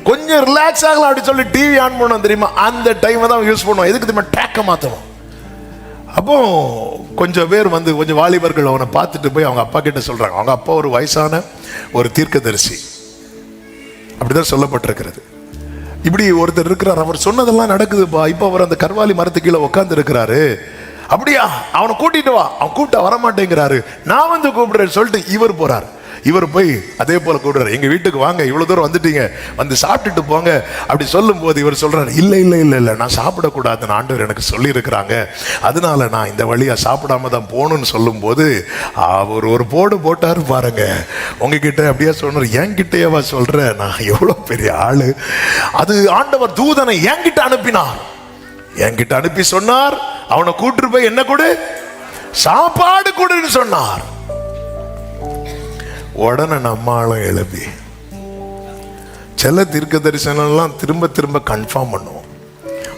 Speaker 1: கொஞ்சம் ரிலாக்ஸ் ஆகலாம் அப்படின்னு சொல்லி டிவி ஆன் பண்ணுவோம் தெரியுமா, அந்த டைமை தான் யூஸ் பண்ணுவோம். எதுக்கு தெரியுமா? ட்ராக்கை மாற்றணும். அப்போ கொஞ்சம் பேர் வந்து கொஞ்சம் வாலிபர்கள் அவனை பார்த்துட்டு போய் அவங்க அப்பா கிட்ட சொல்றாங்க. அவங்க அப்பா ஒரு வயசான ஒரு தீர்க்கதரிசி, அப்படிதான் சொல்லப்பட்டிருக்கிறது. இப்படி ஒருத்தர் இருக்கிறார், அவர் சொன்னதெல்லாம் நடக்குதுப்பா. இப்போ அவர் அந்த கர்வாலி மரத்து கீழே உட்கார்ந்து இருக்கிறாரு. அப்படியா, அவனை கூட்டிட்டு வா. அவன் கூப்பிட்டா வரமாட்டேங்கிறாரு, நான் வந்து கூப்பிடுறேன்னு சொல்லிட்டு இவர் போறார். இவர் போய் அதே போல கூப்பிடுறாரு, எங்க வீட்டுக்கு வாங்க, இவ்வளவு தூரம் வந்துட்டீங்க, வந்து சாப்பிட்டுட்டு போங்க அப்படி சொல்லும் போது இவர் சொல்றாரு, இல்ல இல்ல இல்ல இல்ல, நான் சாப்பிடக்கூடாதுன்னு ஆண்டவர் எனக்கு சொல்லி இருக்கிறாங்க, அதனால நான் இந்த வழியா சாப்பிடாம தான் போகணும்னு சொல்லும் போது அவர் ஒரு போடு போட்டாரு பாருங்க. உங்ககிட்ட அப்படியே சொன்னார், என்கிட்டயேவா சொல்ற, நான் எவ்வளவு பெரிய ஆளு. அது ஆண்டவர் தூதனை என்கிட்ட அனுப்பினார். என்கிட்ட அனுப்பி சொன்னார், அவனை கூட்டு போய் என்ன கொடு, சாப்பாடு கொடுன்னு சொன்னார். உடனே நம்மளும் எழுப்பி சில தீர்க்க தரிசனம்லாம் திரும்ப திரும்ப கன்ஃபார்ம் பண்ணுவோம்.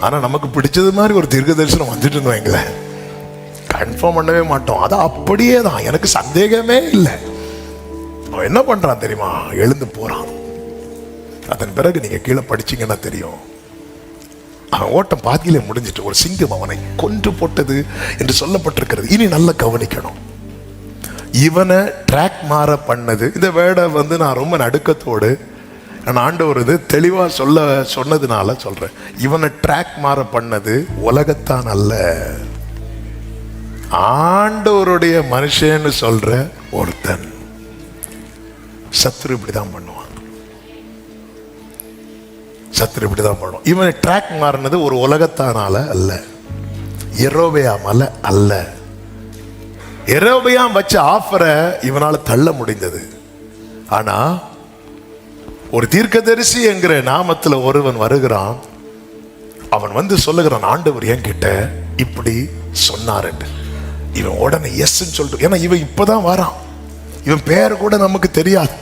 Speaker 1: ஆனா நமக்கு பிடிச்சது மாதிரி ஒரு தீர்க்க தரிசனம் வந்துட்டுன்னு வைங்களேன், கன்ஃபார்ம் பண்ணவே மாட்டோம். அது அப்படியே தான், எனக்கு சந்தேகமே இல்லை. அவன் என்ன பண்றான் தெரியுமா? எழுந்து போறான். அதன் பிறகு நீங்க கீழே படிச்சீங்கன்னா தெரியும், அவன் ஓட்டம் பாதியிலே முடிஞ்சிட்டு ஒரு சிங்கம் அவனை கொன்று போட்டது என்று சொல்லப்பட்டிருக்கிறது. இனி நல்லா கவனிக்கணும். இவனை ட்ராக் மாற பண்ணது, இந்த வேர்டை வந்து நான் ரொம்ப நடுக்கத்தோடு நான் ஆண்டவர் இது தெளிவா சொன்னதுனால சொல்றேன். இவனை ட்ராக் மாற பண்ணது உலகத்தான் அல்ல, ஆண்டவருடைய மனுஷன்னு சொல்ற ஒருத்தன். சத்துரு இப்படிதான் பண்ணுவான், சத்துரு இப்படிதான் பண்ணுவான். இவனை ட்ராக் மாறினது ஒரு உலகத்தானால அல்ல, யெரொபெயாமால அல்ல. யெரொபெயாம் வச்ச ஆஃபரை இவனால தள்ள முடிந்தது. ஆனா ஒரு தீர்க்கதரிசி என்கிற நாமத்துல ஒருவன் வருகிறான். அவன் வந்து சொல்லுகிறான், ஆண்டவர் என்கிட்ட இப்படி சொன்னார். இவன் உடனே எஸ் சொல்லிட்டு, ஏன்னா இவன் இப்பதான் வரான், இவன் பேர் கூட நமக்கு தெரியாது,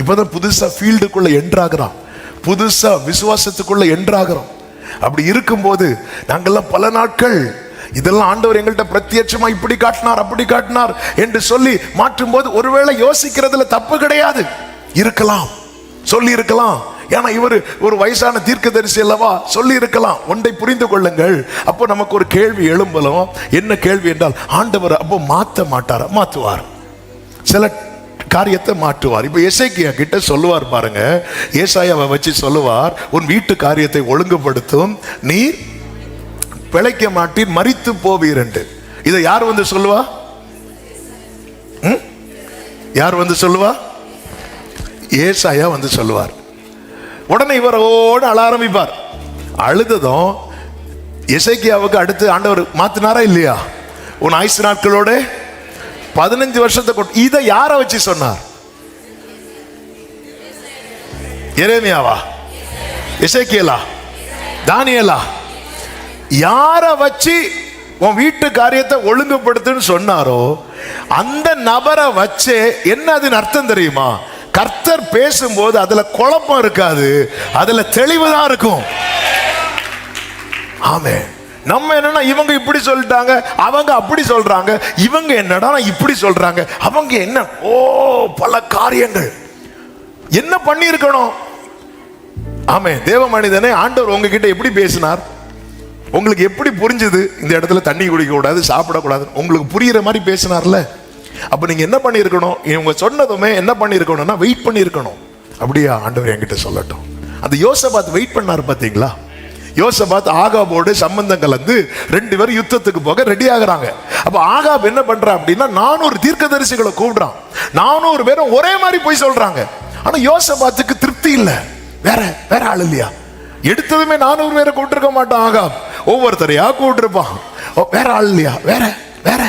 Speaker 1: இப்பதான் புதுசா ஃபீல்டுக்குள்ள என்ட்ராகிறான், புதுசா விசுவாசத்துக்குள்ள என்ட்ராகிறோம். அப்படி இருக்கும்போது நாங்கெல்லாம் பல நாட்கள் இதெல்லாம் ஆண்டவர் எங்கள்கிட்ட பிரத்யட்சமா இப்படி காட்டினார் அப்படி காட்டினார் என்று சொல்லி மாற்றும் போது ஒருவேளை யோசிக்கிறதுல தப்பு கிடையாது, இருக்கலாம், சொல்லி இருக்கலாம். ஏன்னா இவர் ஒரு வயசான தீர்க்கதரிசி அல்லவா, சொல்லி இருக்கலாம். ஒன்றை புரிந்து கொள்ளுங்கள். அப்போ நமக்கு ஒரு கேள்வி எழும்பலாம். என்ன கேள்வி என்றால், ஆண்டவர் அப்போ மாற்ற மாட்டாரா? மாற்றுவார், சில காரியத்தை மாற்றுவார். இப்ப எசேக்கியா கிட்ட சொல்லுவார் பாருங்க, ஏசாயாவை வச்சு சொல்லுவார், உன் வீட்டு காரியத்தை ஒழுங்குபடுத்தும், நீ பிழைக்க மாட்டீர், மரித்து போவீர் என்று. இதை யார் வந்து சொல்லுவா? யார் வந்து சொல்லுவா? ஏசாயா வந்து சொல்லுவார். உடனே இவரோடு அழ ஆரம்பிப்பார். அழுததும் எசேக்கியாவுக்கு அடுத்து ஆண்டவர் மாத்தினாரா இல்லையா? உன் ஆயுசு நாட்களோட 15 வருஷத்தை கொண்டு. இதை யார வச்சு சொன்னார்? எரேமியாவா, எசேக்கியேலா, தானியேலா? யார வச்சு உன் வீட்டு காரியத்தை ஒழுங்குபடுத்துன்னு சொன்னாரோ அந்த நபரை வச்சு என்ன அதன் அர்த்தம் தெரியுமா? கர்த்தர் பேசும்போது அதுல குழப்பம் இருக்காது, அதுல தெளிவுதான் இருக்கும். ஆமே. நம்ம என்னன்னா, இவங்க இப்படி சொல்லிட்டாங்க, அவங்க அப்படி சொல்றாங்க, இவங்க என்னடா இப்படி சொல்றாங்க, அவங்க என்ன, ஓ பல காரியங்கள். என்ன பண்ணி இருக்கணும்? ஆமே. தேவ மனிதனே, ஆண்டவர் உங்ககிட்ட எப்படி பேசினார்? உங்களுக்கு எப்படி புரிஞ்சுது இந்த இடத்துல தண்ணி குடிக்க கூடாது, சாப்பிடக்கூடாது? உங்களுக்கு புரியுற மாதிரி பேசினார்ல. அப்ப நீங்க என்ன பண்ணிருக்கணும்? இவங்க சொன்னதுமே என்ன பண்ணிருக்கணும்னா வெயிட் பண்ணிருக்கணும். அப்படியா, ஆண்டவர் என்கிட்ட சொல்லட்டும். அந்த யோசபாத் வெயிட் பண்ணாரு பாத்தீங்களா? யோசபாத் ஆகாபோடு சம்பந்தம் கலந்து 2 பேரும் யுத்தத்துக்கு போக ரெடி ஆகுறாங்க. அப்ப ஆகாப் என்ன பண்றான் அப்படின்னா 400 தீர்க்கதரிசிகளை கூப்பிடுறான். 400 பேரும் ஒரே மாதிரி போய் சொல்றாங்க. ஆனா யோசபாத்துக்கு திருப்தி இல்ல. வேற வேற ஆள் இல்லையா? எடுத்ததுமே 400 பேரை கூப்பிட்டுருக்க மாட்டான் ஆகாப், ஒவ்வொருத்தரையா கூப்பிட்டுருப்பான். வேற ஆள் இல்லையா? வேற வேற.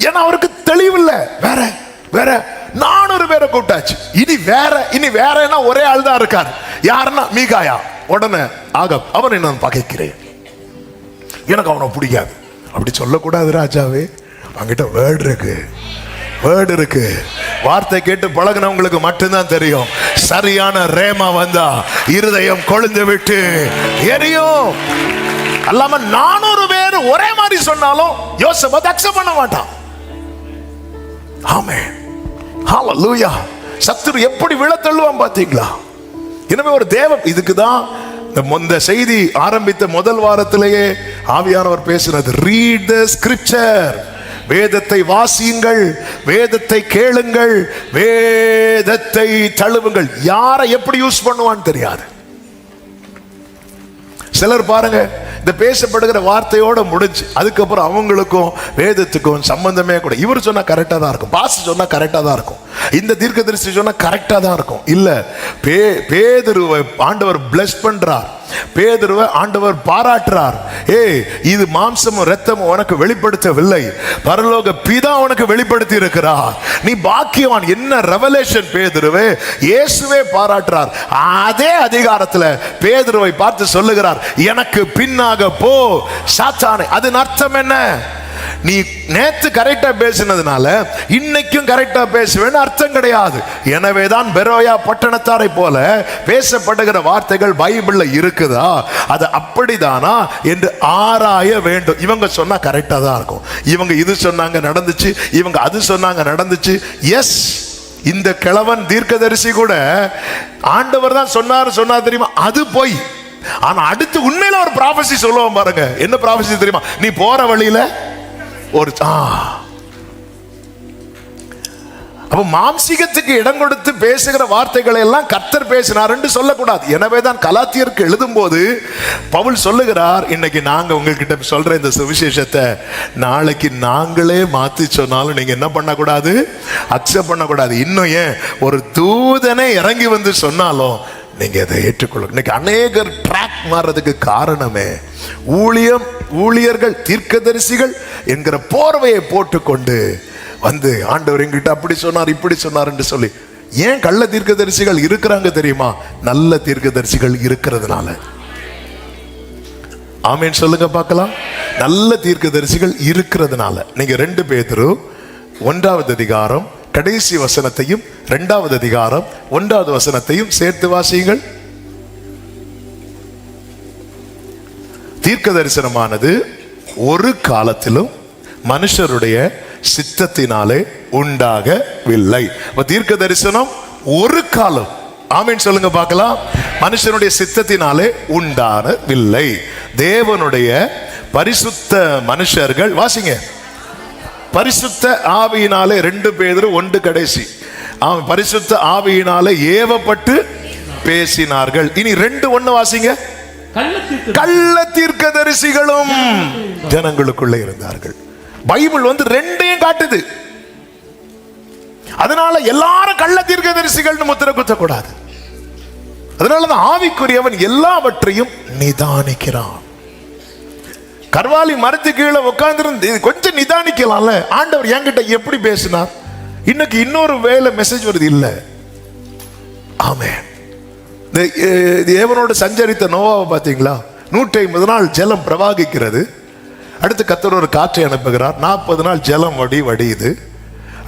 Speaker 1: ஏன்னா அவருக்கு தெளிவு இல்ல. வேற வேற 400 பேரை கூப்பிட்டாச்சு. இனி வேறன்னா ஒரே ஆள் தான் இருக்காரு. யாருன்னா மீகாயா. உடனே ஆகாப், அவனை நான் பகைக்கிறேன், எனக்கு அவனை பிடிக்காது. அப்படி சொல்லக்கூடாது ராஜாவே. அவங்கிட்ட வேர்டு இருக்கு. வார்த்தை கேட்டு பழகினவங்களுக்கு மட்டும்தான் தெரியும். சரியான ரேமா வந்தா இருதயம் கொழுந்து விட்டு எரியும். அல்லாம 400 பேர் ஒரே மாதிரி சொன்னாலும் யோசபாத் அக்செப்ட் பண்ண மாட்டான். ஆமென், ஹல்லேலூயா. சத்துரு எப்படி விழ தள்ளுவான் பாத்தீங்களா? எனவே ஒரு தேவன், இதுக்குதான் இந்த செய்தி ஆரம்பித்த முதல் வாரத்திலேயே ஆவியானவர் பேசினது, ரீட் தி ஸ்கிரிப்சர். வேதத்தை வாசியுங்கள், வேதத்தை கேளுங்கள், வேதத்தை தழுவுங்கள். யாரை எப்படி யூஸ் பண்ணுவான்னு தெரியாது. சிலர் பாருங்க, இந்த பேசப்படுகிற வார்த்தையோட முடிஞ்சு அதுக்கப்புறம் அவங்களுக்கும் வேதத்துக்கும் சம்பந்தமே கூட. இவர் சொன்னா கரெக்டா தான் இருக்கும், பாஸ் சொன்னா கரெக்டா தான் இருக்கும், இந்த தீர்க்கதரிசி சொன்னா கரெக்டா தான் இருக்கும். இல்ல, பேதுருவை ஆண்டவர் பிளஸ் பண்றார், பேதுருவை ஆண்டவர் பாராட்டுறார். இது மாம்சமும் இரத்தமும் உனக்கு வெளிப்படுத்தவில்லை, பரலோக பிதா உனக்கு வெளிப்படுத்தி இருக்கிறார், நீ பாக்கியவான். என்ன ரெவலேஷன் பேதுருவே! இயேசுவே பாராட்டுறார். அதே அதிகாரத்துல பேதுருவை பார்த்து சொல்லுகிறார், எனக்கு பின்னாக போ சாத்தானே. அதன் அர்த்தம் என்ன? நீ நேத்து கரெக்டா பேசினதுனால இன்னைக்கும் கரெக்டா பேசுவேன்னு அர்த்தம் கிடையாது. எனவேதான் பெரோயா பட்டணத்தாரை போல பேசப்படுகிற வார்த்தைகள் பைபிள்ல இருக்குதா, அது அப்படிதானா என்று ஆராய வேண்டும். இவங்க சொன்னா கரெக்டா தான் இருக்கும், இவங்க இது சொன்னாங்க நடந்துச்சு, இவங்க அது சொன்னாங்க நடந்துச்சு. எஸ், இந்த கிழவன் தீர்க்கதரிசி கூட ஆண்டவர் தான் சொன்னார் தெரியுமா, அது போய். ஆனா அடுத்து உண்மையில ஒரு ப்ராபசி சொல்லுவோம் பாருங்க. என்ன ப்ராபசி தெரியுமா? நீ போற வழியில ஒரு அப்ப மாம்சீகத்துக்கு இடம் கொடுத்து பேசுகிற வார்த்தைகளை எல்லாம் கர்த்தர் பேசினார் என்று சொல்லக்கூடாது. எனவேதான் கலாத்தியருக்கு எழுதும் போது பவுல் சொல்லுகிறார், இன்னைக்கு நாங்க உங்ககிட்ட சொல்ற இந்த சுவிசேஷத்தை நாளைக்கு நாங்களே மாத்தி சொன்னாலும் நீங்க என்ன பண்ணக்கூடாது? அக்செப்ட் பண்ணக்கூடாது. இன்னும் ஏன், ஒரு தூதனை இறங்கி வந்து சொன்னாலும் நீங்க அதை ஏற்றுக்கொள்ளுங்க. இன்னைக்கு அநேகர் ட்ராக் மாறதுக்கு காரணமே ஊழியர்கள் தீர்க்கதரிசிகள் என்கிற போர்வையை போட்டுக்கொண்டு வந்து ஆண்டவர் என்கிட்ட அப்படி சொன்னார் இப்படி சொன்னார் என்று சொல்லி. ஏன் கள்ள தீர்க்கதரிசிகள் இருக்கிறாங்க தெரியுமா? நல்ல தீர்க்கதரிசிகள் இருக்கிறதுனால. ஆமென் சொல்லுங்க பார்க்கலாம். நல்ல தீர்க்கதரிசிகள் இருக்கிறதுனால. நீங்க 2 பேதுரு 1வது அதிகாரம் கடைசி வசனத்தையும் 2வது அதிகாரம் 1வது வசனத்தையும் சேர்த்து வாசியுங்கள். தீர்க்க தரிசனமானது ஒரு காலத்திலும் மனுஷருடைய சித்தத்தினாலே உண்டாகவில்லை. தீர்க்க தரிசனம் ஒரு காலம், ஆமென் சொல்லுங்க பார்க்கலாம், மனுஷனுடைய சித்தத்தினாலே உண்டானவில்லை. தேவனுடைய பரிசுத்த மனுஷர்கள், வாசிங்க, பரிசுத்த ஆவியினாலே 2 பேதுரு 1 கடைசி, பரிசுத்த ஆவியினாலே ஏவப்பட்டு பேசினார்கள். இனி 2:1 வாசிங்க. கள்ள தீர்க்கதரிசிகளும் ஜனங்களுக்குள்ளே இருந்தார்கள். பைபிள் வந்து 2ஐயும் காட்டுது. அதனால எல்லாரும் கள்ள தீர்க்கதரிசிகள்னு முத்திரை குத்தக்கூடாது. அதனாலதான் ஆவிக்குரியவன் எல்லாவற்றையும் நிதானிக்கிறான். கர்வாலி மரத்து கீழே உட்கார்ந்து கொஞ்சம் நிதானிக்கலாம்ல. ஆண்டவர் என்கிட்ட எப்படி பேசினார்? இன்னைக்கு இன்னொரு வேலை மெசேஜ் வருது இல்ல. ஆமென். தேவனோடு சஞ்சரித்த நோவாவை பார்த்தீங்களா? 150 நாள் ஜலம் பிரவாகிக்கிறது. அடுத்து கர்த்தர் ஒரு காற்றை அனுப்புகிறார். 40 நாள் ஜலம் வடியுது.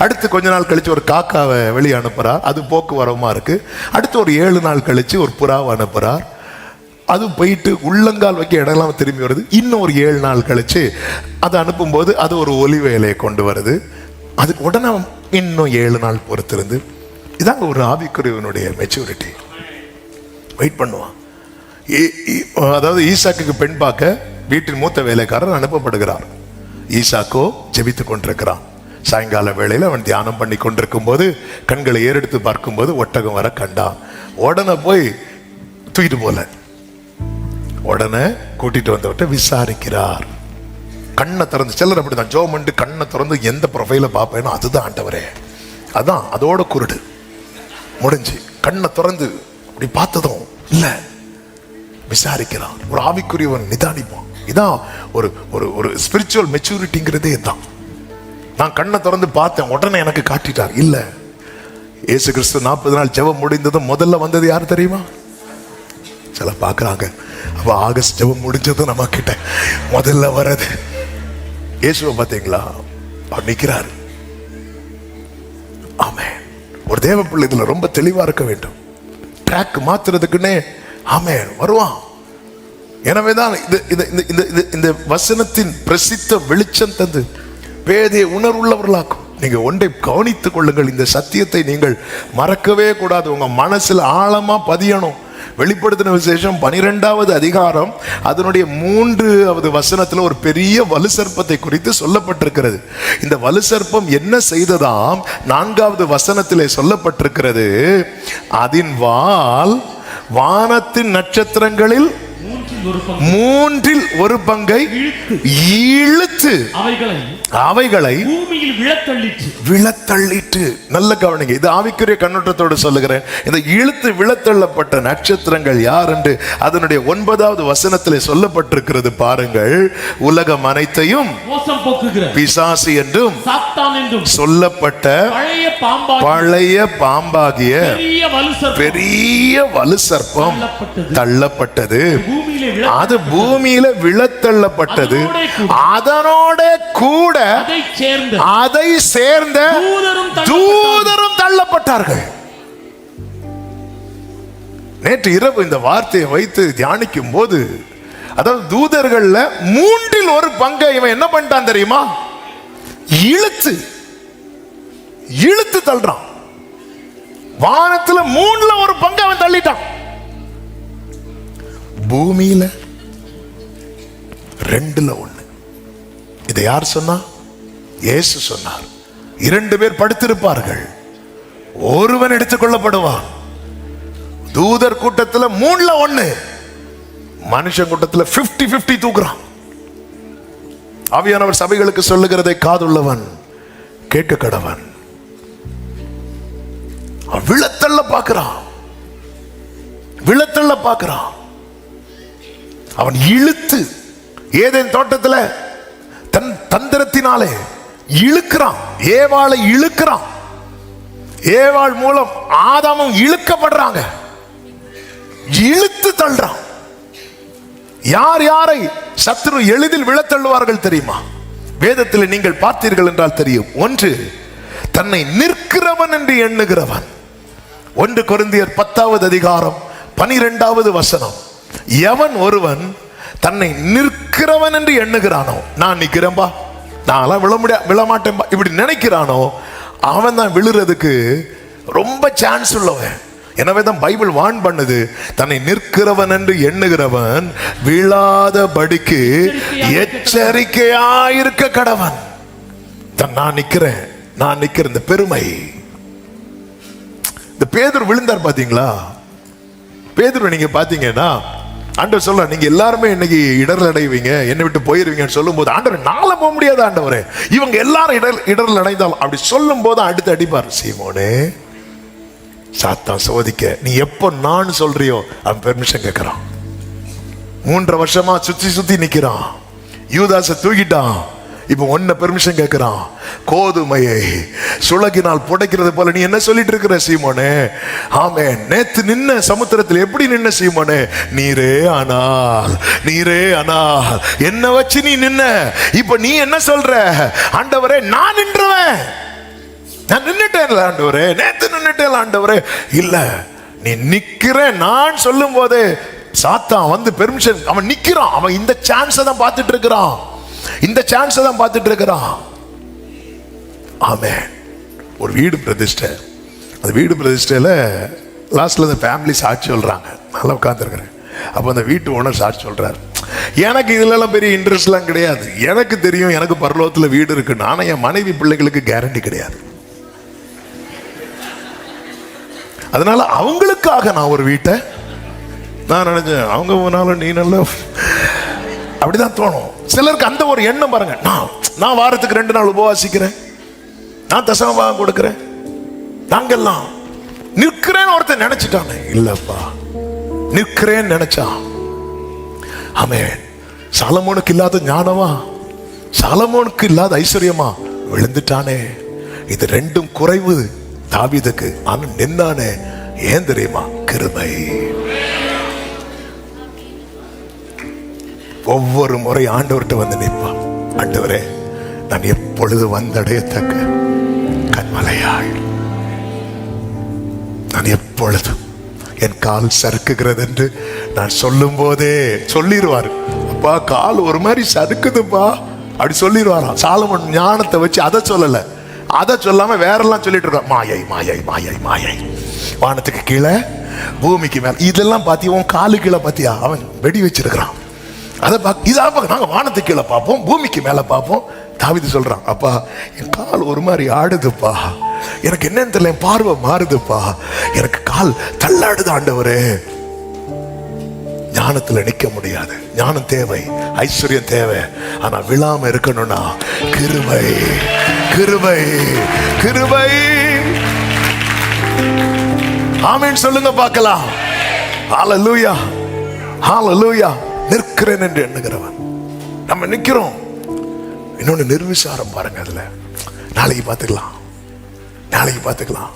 Speaker 1: அடுத்து கொஞ்ச நாள் கழிச்சு ஒரு காக்காவை வெளியே அனுப்புறார், அது போக்குவரமா இருக்கு. அடுத்து ஒரு 7 நாள் கழிச்சு ஒரு புறாவை அனுப்புறார், அது போயிட்டு உள்ளங்கால் வைக்க இடம்லாம் திரும்பி வருது. இன்னும் ஒரு 7 நாள் கழிச்சு அதை அனுப்பும்போது அது ஒரு ஒலி வேலையை கொண்டு வருது. அதுக்கு உடனே இன்னும் 7 நாள் பொறுத்திருந்து. இதாங்க ஒரு ஆவிக்குரியவனுடைய மெச்சூரிட்டி. வெயிட் பண்ணுவான். அதாவது ஈசாக்குக்கு பெண் பார்க்க வீட்டின் மூத்த வேலைக்காரர் அனுப்பப்படுகிறார். ஈசாக்கோ ஜெபித்துக் கொண்டிருக்கிறான். சாயங்கால வேளையில் அவன் தியானம் பண்ணி கொண்டிருக்கும் போது கண்களை ஏறெடுத்து பார்க்கும்போது ஒட்டகம் வர கண்டான். உடனே போய் தூக்கிட்டு போல, உடனே கூட்டிட்டு வந்தவட்ட விசாரிக்கிறார். கண்ணை திறந்து, சிலர் அப்படிதான் ஜோம் பண்ணி கண்ணை திறந்து எந்த ப்ரொஃபைல பார்ப்பேனோ அதுதான் ஆண்டவரே, அதான் அதோட குருடு முடிஞ்சு. கண்ணை திறந்து அப்படி பார்த்ததும் இல்ல, விசாரிக்கிறான். ஒரு ஆவிக்குரியவன் நிதானிப்பான். இதான் ஒரு ஒரு ஒரு ஸ்பிரிச்சுவல் மெச்சூரிட்டிங்கிறதே தான். நான் கண்ணை திறந்து பார்த்தேன், உடனே எனக்கு காட்டிட்டார். இல்ல, இயேசு கிறிஸ்து 40 நாள் ஜெபம் முடிந்ததும் முதல்ல வந்தது யார் தெரியுமா? சில பார்க்கறாங்க, அப்ப ஆகஸ்ட் ஜெபம் முடிஞ்சதும் நம்ம கிட்ட முதல்ல வர்றது இயேசுவை பார்த்தீங்களா? அவர் நிற்கிறார். ஆமென். ஒரு தேவ பிள்ளை இதுல ரொம்ப தெளிவா இருக்க வேண்டும். ட்ராக் மாத்துறதுக்குன்னே ஆமென் வருவான். எனவேதான் இந்த வசனத்தின் பிரசித்த வெளிச்சம் தந்து பேதையை உணர்வுள்ளவர்களாக்கும். நீங்க ஒன்றை கவனித்துக் கொள்ளுங்கள், இந்த சத்தியத்தை நீங்கள் மறக்கவே கூடாது, உங்க மனசுல ஆழமா பதியணும். வெளிப்படுத்தின விசேஷம் 12வது அதிகாரம் அதனுடைய 3வது வசனத்துல ஒரு பெரிய வலுசர்ப்பத்தை குறித்து சொல்லப்பட்டிருக்கிறது. இந்த வலுசர்ப்பம் என்ன செய்ததாம் 4வது வசனத்திலே சொல்லப்பட்டிருக்கிறது, அதின் வால் வானத்தின் நட்சத்திரங்களில் 3 ஒரு பங்கை இழுத்து அவைகளை
Speaker 2: பூமியில்
Speaker 1: விழத்தள்ளிட்டு. நல்ல கவனிங்க, இது ஆவிக்குரிய கண்ணோட்டத்தோடு சொல்லுகிறேன். இந்த இழுத்து விழத்தள்ளப்பட்ட நட்சத்திரங்கள் யார் என்று அதனுடைய 9வது வசனத்திலே சொல்லப்பட்டிருக்கிறது. பாருங்கள், உலகம் அனைத்தையும் பிசாசு என்றும் சொல்லப்பட்ட பழைய பாம்பாகிய பெரிய வலுசர்ப்பம் தள்ளப்பட்டது. அது பூமியில விழத்தள்ளப்பட்டது. அதனோட கூட அதை சேர்ந்த தூதரும் தள்ளப்பட்டார்கள். நேற்று இரவு இந்த வார்த்தையை வைத்து தியானிக்கும் போது, அதாவது தூதர்கள்ல 3 ஒரு பங்கை இவன் என்ன பண்ணிட்டான் தெரியுமா? இழுத்து தள்ளுறான். வானத்துல 3 ஒரு பங்கு அவன் தள்ளிட்டான். பூமியில 2 1. இதை யார் சொன்னா? இயேசு சொன்னார். 2 பேர் படுத்திருப்பார்கள், ஒருவன் எடுத்துக் கொள்ளப்படுவான். தூதர் கூட்டத்தில் 3 1, மனுஷன் கூட்டத்தில் 50-50 தூக்குறான். ஆவியானவர் சபைகளுக்கு சொல்லுகிறதை காதுள்ளவன் கேட்க கடவன். விழத்தள்ள பார்க்கிறான். அவன் இழுத்து ஏதேன் தோட்டத்தில் தன் தந்திரத்தினாலே இழுக்கிறான். ஏவாளை இழுக்கிறான். ஏவாள் மூலம் ஆதாமும் இழுக்கப்படுறாங்க. இழுத்து தள்ளுறான். யாரை சத்துரு எளிதில் விழத்தள்ளுவார்கள் தெரியுமா? வேதத்தில் நீங்கள் பார்த்தீர்கள் என்றால் தெரியும். 1, தன்னை நிற்கிறவன் என்று எண்ணுகிறவன். 1 கொரிந்தியர் 10வது அதிகாரம் 12வது வசனம். எவன் ஒருவன் தன்னை நிற்கிறவன் என்று எண்ணுகிறானோ, நான் நிற்கிறேன்பா, நான் விழமாட்டேன்பா, இப்படி நினைக்கிறானோ, அவன் தான் விழுறதுக்கு ரொம்ப சான்ஸ் உள்ளவன். எனவே தான் பைபிள் வான் பண்ணுது, தன்னை நிற்கிறவன் என்று எண்ணுகிறவன் விழாதபடிக்கு எச்சரிக்கையாயிருக்க கடவன். நான் நிற்கிறேன் இந்த பெருமை. இந்த பேதுரு விழுந்தார் பாத்தீங்களா? பேதுரு நீங்க பாத்தீங்கன்னா ஆண்டவர் சொல்ல, நீங்க எல்லாருமே இன்னைக்கு இடர்ல அடைவீங்க, என்னை விட்டு போயிருவீங்கன்னு சொல்லும் போது, ஆண்டவர் நாள போக முடியாது ஆண்டவரே, இவங்க எல்லாரும் இடர்ல அடைந்தாலும் அப்படி சொல்லும் போது அடுத்து அடிப்பார். சீமோனே, சாத்தான் சோதிக்க நீ எப்போ நான் சொல்றியோ அவன் பெர்மிஷன் கேட்கிறான். 3 வருஷமா சுத்தி நிக்கிறான். யூதாசை தூக்கிட்டான். இப்ப ஒன்ன பெர்மிஷன் கேட்கிறான். கோதுமையை சுளகினால் புடைக்கிறது போல நீ என்ன சொல்லிட்டு இருக்கிற சீமோனே? ஆமென். நேத்து நின்ன சமுத்திரத்தில் எப்படி நின்ன சீமோனே? நீரே ஆனால் என்ன வச்சு நீ நின்ன. இப்ப நீ என்ன சொல்ற? ஆண்டவரே, நான் நின்றுவேன், நான் நின்னுட்டேன் ஆண்டவரே, நேத்து நின்னுட்டேன் ஆண்டவரே. இல்ல, நீ நிக்கிற நான் சொல்லும் போதே சாத்தான் வந்து பெர்மிஷன், அவன் நிக்கிறான். அவன் இந்த சான்ஸை தான் பார்த்துட்டு இருக்கிறான். ஆமென். ஒரு வீடு பிரதிஷ்டை. அந்த வீடு பிரதிஷ்டையில லாஸ்ட்ல அந்த ஃபேமிலி சாட்சி சொல்றாங்க. நல்லா உட்கார்ந்துருக்கிறேன். அப்ப அந்த வீட்டு ஓனர் சாட்சி சொல்றாரு, எனக்கு இதுலலாம் பெரிய இன்ட்ரெஸ்ட்லாம் கிடையாது, எனக்கு தெரியும் எனக்கு பரலோகத்துல வீடு இருக்குன்னு, ஆனா என் மனைவி பிள்ளைகளுக்கு கேரண்டி கிடையாது. அதனால அவங்களுக்காக நான் ஒரு வீட்டை நான் நினைச்சேன். அவங்க போனாலும் நீ நல்ல அப்படிதான் தோணும் சிலருக்கு. அந்த ஒரு எண்ணம் பாருங்க, நான் வாரத்துக்கு 2 நாள் உபவாசிக்கிறேன், நான் தசமபாகம் கொடுக்கிறேன், நாங்கெல்லாம் நிற்கிறேன்னு ஒருத்தன் நினைச்சிட்டானே. இல்லப்பா, நிற்கிறேன்னு நினைச்சான். ஆமென். சாலமோனுக்கு இல்லாத ஞானமா, சாலமோனுக்கு இல்லாத ஐஸ்வர்யமா விழுந்துட்டானே. இது 2ம் குறைவு தாவீதுக்கு. ஆனா நின்னானே, ஏன் தெரியுமா? கிருபை. ஒவ்வொரு முறை ஆண்டவர்கிட்ட வந்து நிற்பான். ஆண்டவரே, நான் எப்பொழுது வந்தடையத்தக்க கண்மலையாய், நான் எப்பொழுதும் என் கால் சறுக்குகிறது என்று நான் சொல்லும் போதே சொல்லிடுவார். அப்பா கால் ஒரு மாதிரி சறுக்குதுப்பா அப்படி சொல்லிடுவாராம். சாலமோன் ஞானத்தை வச்சு அதை சொல்லல, அதை சொல்லாம வேறெல்லாம் சொல்லிட்டு இருக்கான். மாயை மாயை மாயை மாயை, வானத்துக்கு கீழே பூமிக்கு மேல, இதெல்லாம் பாத்தியா? உன் காலு கீழே பாத்தியா? அவன் வெடி வச்சிருக்கிறான். அதை பார்க்க நாங்க வானத்துக்கு கீழே பார்ப்போம், பூமிக்கு மேல பார்ப்போம். தாவீது சொல்றான், அப்பா என் கால் ஒரு மாதிரி ஆடுதுப்பா, எனக்கு என்னன்னு தெரியல, என் பார்வை மாறுதுப்பா, எனக்கு கால் தள்ளாடுது ஆண்டவரே. ஞானத்துல நிக்க முடியாது. ஞானம் தேவை, ஐஸ்வர்யம் தேவை, ஆனா விழாம இருக்கணும்னா கிருபை கிருபை கிருபை. ஆமென் சொல்லுங்க பார்க்கலாம். ஹல்லேலூயா ஹல்லேலூயா. நிற்கிறேன் என்று எண்ணுகிறவன். நம்ம நிக்கிறோம். இன்னொன்னு நிர்விசாரம் பாருங்க. அதுல நாளைக்கு பார்த்துக்கலாம், நாளைக்கு பார்த்துக்கலாம்.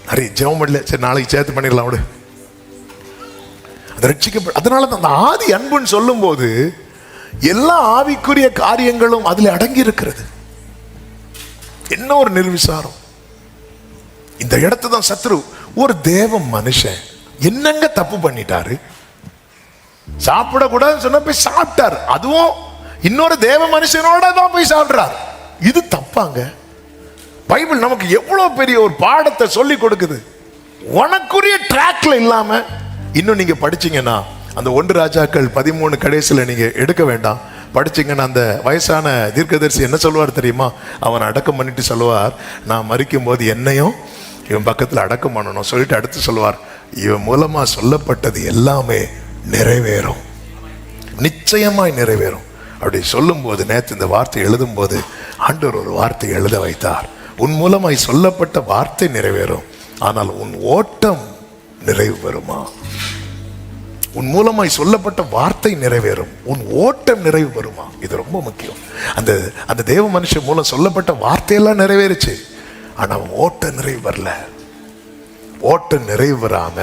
Speaker 1: நிறைய ஜெபம் பண்ணல, சரி நாளைக்கு சேர்த்து பண்ணிடலாம் விடு. அது ரட்சிக்கப்பட. அதனால தான் அந்த ஆதி அன்புன்னு சொல்லும் போது எல்லா ஆவிக்குரிய காரியங்களும் அதுல அடங்கி இருக்கிறது. என்ன ஒரு நிர்விசாரம். இந்த இடத்தை தான் சத்ரு, ஒரு தேவ மனுஷன் என்னங்க தப்பு பண்ணிட்டாரு, சாப்பிடக்கூடாதுன்னு சொன்ன போய் சாப்பிட்டார், அதுவும் இன்னொரு தேவ மனுஷனோட தான் போய் சாப்பிடுறார். இது தப்பாங்க. பைபிள் நமக்கு எவ்வளவு பெரிய ஒரு பாடத்தை சொல்லி கொடுக்குது. உனக்குரிய ட்ராக்ல இல்லாம இன்னும் நீங்க படிச்சீங்கன்னா அந்த 1 ராஜாக்கள் 13 கடைசியில நீங்க எடுக்க வேண்டாம், படிச்சீங்கன்னா அந்த வயசான தீர்க்கதரிசி என்ன சொல்லுவார் தெரியுமா? அவன் அடக்கம் பண்ணிட்டு சொல்லுவார், நான் மரிக்கும் போது என்னையும் இவன் பக்கத்துல அடக்கம் பண்ணணும் சொல்லிட்டு அடுத்து சொல்லுவார், இவன் மூலமா சொல்லப்பட்டது எல்லாமே நிறைவேறும், நிச்சயமாய் நிறைவேறும். அப்படி சொல்லும் போது நேற்று இந்த வார்த்தை எழுதும் போது ஆண்டவர் ஒரு வார்த்தை எழுத வைத்தார். உன் மூலமாய் சொல்லப்பட்ட வார்த்தை நிறைவேறும், ஆனால் உன் ஓட்டம் நிறைவு பெறுமா? உன் மூலமாய் சொல்லப்பட்ட வார்த்தை நிறைவேறும், உன் ஓட்டம் நிறைவு பெறுமா? இது ரொம்ப முக்கியம். அந்த தேவ மனுஷன் மூலம் சொல்லப்பட்ட வார்த்தையெல்லாம் நிறைவேறுச்சு, ஆனா அவன் ஓட்டம் நிறைவு வரல. ஓட்டம் நிறைவு வராம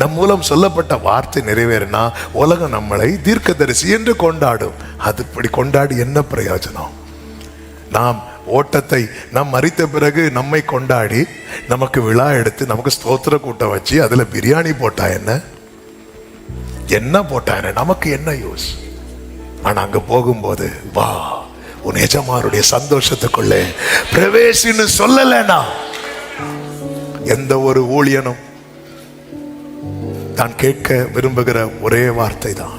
Speaker 1: நம் மூலம் சொல்லப்பட்ட வார்த்தை நிறைவேறினா உலகம் நம்மளை தீர்க்கதரிசி என்று கொண்டாடும். அதுபடி கொண்டாடி என்ன பிரயோஜனம்? நாம் ஓட்டத்தை நாம் மரித்த பிறகு நம்மை கொண்டாடி நமக்கு விழா எடுத்து நமக்கு ஸ்தோத்திர கூட்டம் வச்சு அதுல பிரியாணி போட்டா என்ன போட்டா என்ன, நமக்கு என்ன யூஸ்? ஆனா அங்க போகும்போது வா உன் எஜமானுடைய சந்தோஷத்துக்குள்ளே பிரவேசின்னு சொல்லலைன்னா, எந்த ஒரு ஊழியனும் தான் கேட்க விரும்புகிற ஒரே வார்த்தை தான்,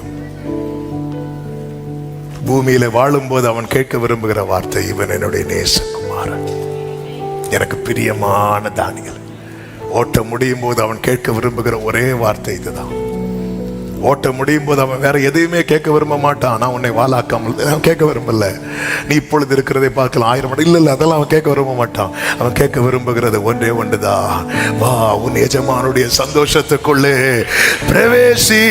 Speaker 1: பூமியில வாழும் போது அவன் கேட்க விரும்புகிற வார்த்தை, இவன் என்னுடைய நேசகுமாரன், எனக்கு பிரியமான தானியல். ஓட்ட முடியும் போது அவன் கேட்க விரும்புகிற ஒரே வார்த்தை இதுதான். ஓட்ட முடியும் போது அவன் வேற எதையுமே கேட்க விரும்ப மாட்டான். நான் உன்னை வாழாக்காமல் அவன் கேட்க விரும்பல, நீ இப்பொழுது இருக்கிறதை பார்க்கலாம் 1000 மடங்கு, இல்ல அதெல்லாம் அவன் கேட்க விரும்ப மாட்டான். அவன் கேட்க விரும்புகிறது ஒன்றே ஒன்றுதான், வா உன் எஜமானுடைய சந்தோஷத்துக்குள்ளே பிரவேசி.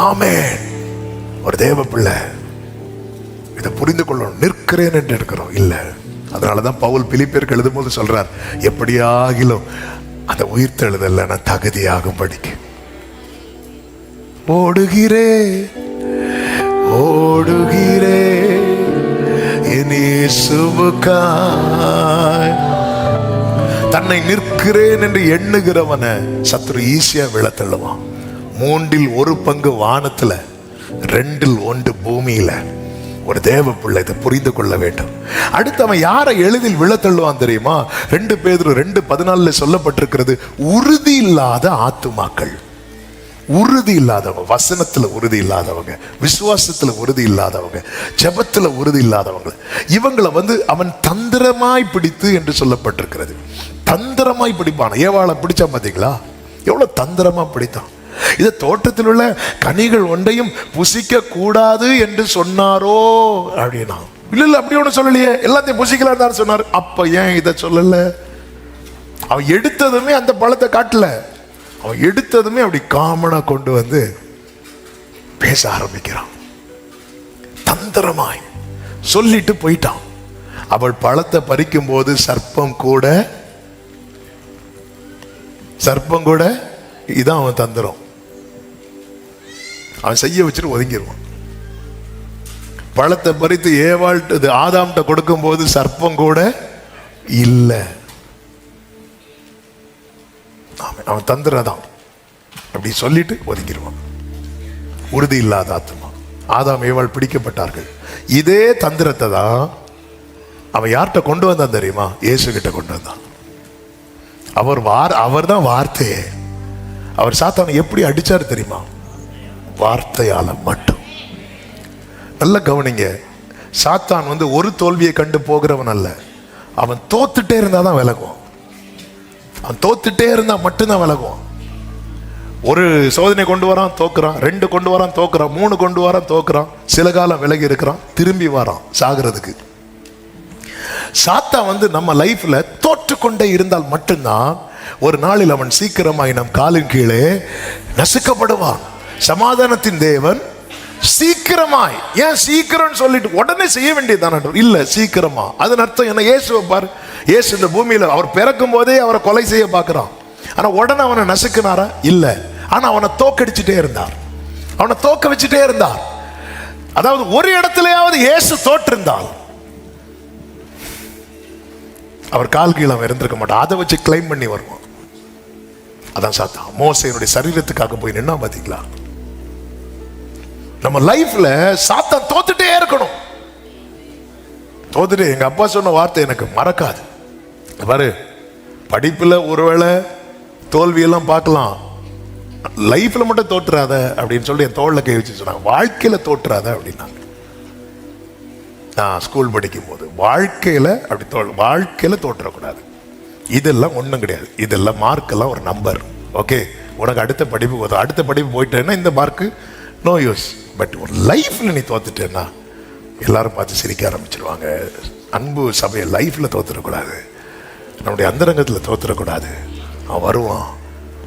Speaker 1: ஆமென். ஒரு தேவ பிள்ளை இதை புரிந்து கொள்ளணும். நிற்கிறேன் என்று இருக்கிறோம் இல்ல. அதனாலதான் பவுல் பிலிப்பியருக்கு எழுதும் போது சொல்றார், எப்படியாகிலும் அந்த உயிர்த்தெழுதல்ல நான் தகுதியாகும் படிக்க ஓடுகிறே ஓடுகிறே என் இயேசுவுக்காய். தன்னை நிற்கிறேன் என்று எண்ணுகிறவன சத்துரு ஈஸியா விழத்தள்ளுவான். 3 1 பங்கு வானத்துல, 2 1 பூமியில. ஒரு தேவ பிள்ளை இதை புரிந்து கொள்ள வேண்டும். அடுத்து அவன் யாரை எளிதில் விழத்தள்ளுவான் தெரியுமா? 2 பேதுரு 2:14 சொல்லப்பட்டிருக்கிறது, உறுதி இல்லாத ஆத்துமாக்கள். உறுதி இல்லாதவங்க, வசனத்துல உறுதி இல்லாதவங்க, விசுவாசத்துல உறுதி இல்லாதவங்க, ஜெபத்துல உறுதி இல்லாதவங்க, இவங்களை அவன் தந்திரமாய் பிடித்து என்று சொல்லப்பட்டிருக்கிறது. தந்திரமாய் பிடிப்பான். ஏவாளை பிடிச்சான் பாத்தீங்களா? எவ்வளவு தந்திரமா பிடித்தான். இதை தோட்டத்தில் உள்ள கனிகள் ஒன்றையும் புசிக்க கூடாது என்று சொன்னாரோ அப்படின்னா, இல்ல அப்படி ஒண்ணு சொல்லலையே, எல்லாத்தையும் புசிக்கலாம் தான் சொன்னார். அப்ப ஏன் இதை சொல்லல? அவன் எடுத்ததுமே அந்த பழத்தை காட்டல. அவன் எடுத்ததுமே அப்படி காமனா கொண்டு பேச ஆரம்பிக்கிறான். தந்திரமாய் சொல்லிட்டு போயிட்டான். அவள் பழத்தை பறிக்கும் போது சர்ப்பம் கூட இதான் அவன் தந்திரம். அவன் செய்ய வச்சுட்டு ஒதுங்கிடுவான். பழத்தை பறித்து ஏவாள்கிட்ட ஆதாம்கிட்ட கொடுக்கும் போது சர்ப்பம் கூட இல்லை. அவன் தந்திரதான். அப்படி சொல்லிட்டு ஒதுங்கிடுவான். உறுதி இல்லாத ஆத்மா. ஆதாம் ஏவாள் பிடிக்கப்பட்டார்கள். இதே தந்திரத்தை தான் அவன் யார்கிட்ட கொண்டு வந்தான் தெரியுமா? இயேசு கிட்ட கொண்டு வந்தான். அவர் தான் வார்த்தையே. அவர் சாத்தானை எப்படி அடிச்சாரு தெரியுமா? வார்த்தையால மட்டும். நல்ல கவனிங்க. சாத்தான் ஒரு தோல்வியை கண்டு போகிறவன் அல்ல. அவன் தோத்துட்டே இருந்தாதான் விலகுவான். அவன் தோத்துட்டே இருந்தா மட்டும்தான் விலகுவான். ஒரு சோதனை கொண்டு வரான், தோக்குறான். 2 கொண்டு வரான், தோக்குறான். 3 கொண்டு வரான், தோக்குறான். சில காலம் விலகி இருக்கிறான், திரும்பி வரான் சாகிறதுக்கு. சாத்தான் நம்ம லைஃப்ல தோற்றுக்கொண்டே இருந்தால் மட்டும்தான் ஒரு நாளில் அவன் சீக்கிரமாய் நம் காலின் கீழே நசுக்கப்படுவான். சமாதானத்தின் தேவன் சீக்கிரமாய், ஏன் சீக்கிரம் சொல்லிட்டு உடனே செய்ய வேண்டியதான இல்ல, சீக்கிரமா. அதன் அர்த்தம் என்ன? இயேசுவை பாரு. இயேசு இந்த பூமியில அவர் பிறக்கும் போதே அவரை கொலை செய்ய பார்க்கிறான். ஆனா உடனே அவனை நசுக்கினாரா? இல்ல. ஆனா அவனை தோக்கடிச்சுட்டே இருந்தார். அவனை தோக்க வச்சுட்டே இருந்தார். அதாவது ஒரு இடத்துலயாவது இயேசு தோற்றிருந்தால் அவர் கால் கீழே இருந்திருக்க மாட்டான். அதை வச்சு கிளைம் பண்ணி வருவான். அதான் சாத்தான். மோசேனுடைய சரீரத்துக்காக போய் நின்னா பாத்தீங்களா? நம்ம லைஃப்ல சாத்தான் தோத்துட்டே இருக்கணும். தோத்துட்டு, எங்க அப்பா சொன்ன வார்த்தை எனக்கு மறக்காது. பாரு, படிப்புல ஒருவேளை தோல்வியெல்லாம் பார்க்கலாம், லைஃப்ல மட்டும் தோற்றுறாத அப்படின்னு சொல்லி என் தோல்ல கை வச்சு சொன்னாங்க. வாழ்க்கையில தோற்றுறாத அப்படின்னாங்க. நான் ஸ்கூல் படிக்கும் போது வாழ்க்கையில தோற்றக்கூடாது. இதெல்லாம் ஒண்ணும் கிடையாது. இதெல்லாம் மார்க்கெல்லாம் ஒரு நம்பர். ஓகே, உனக்கு அடுத்த படிப்பு போயிட்டேன்னா இந்த மார்க்கு நோ யூஸ். பட் ஒரு லைஃப்ல நீ தோத்துட்டேன்னா எல்லாரும் பார்த்து சிரிக்க ஆரம்பிச்சிருவாங்க. அன்பு சபையை லைஃப்ல தோத்துடக்கூடாது. நம்முடைய அந்தரங்கத்தில் தோத்துடக்கூடாது. அவன் வருவான்.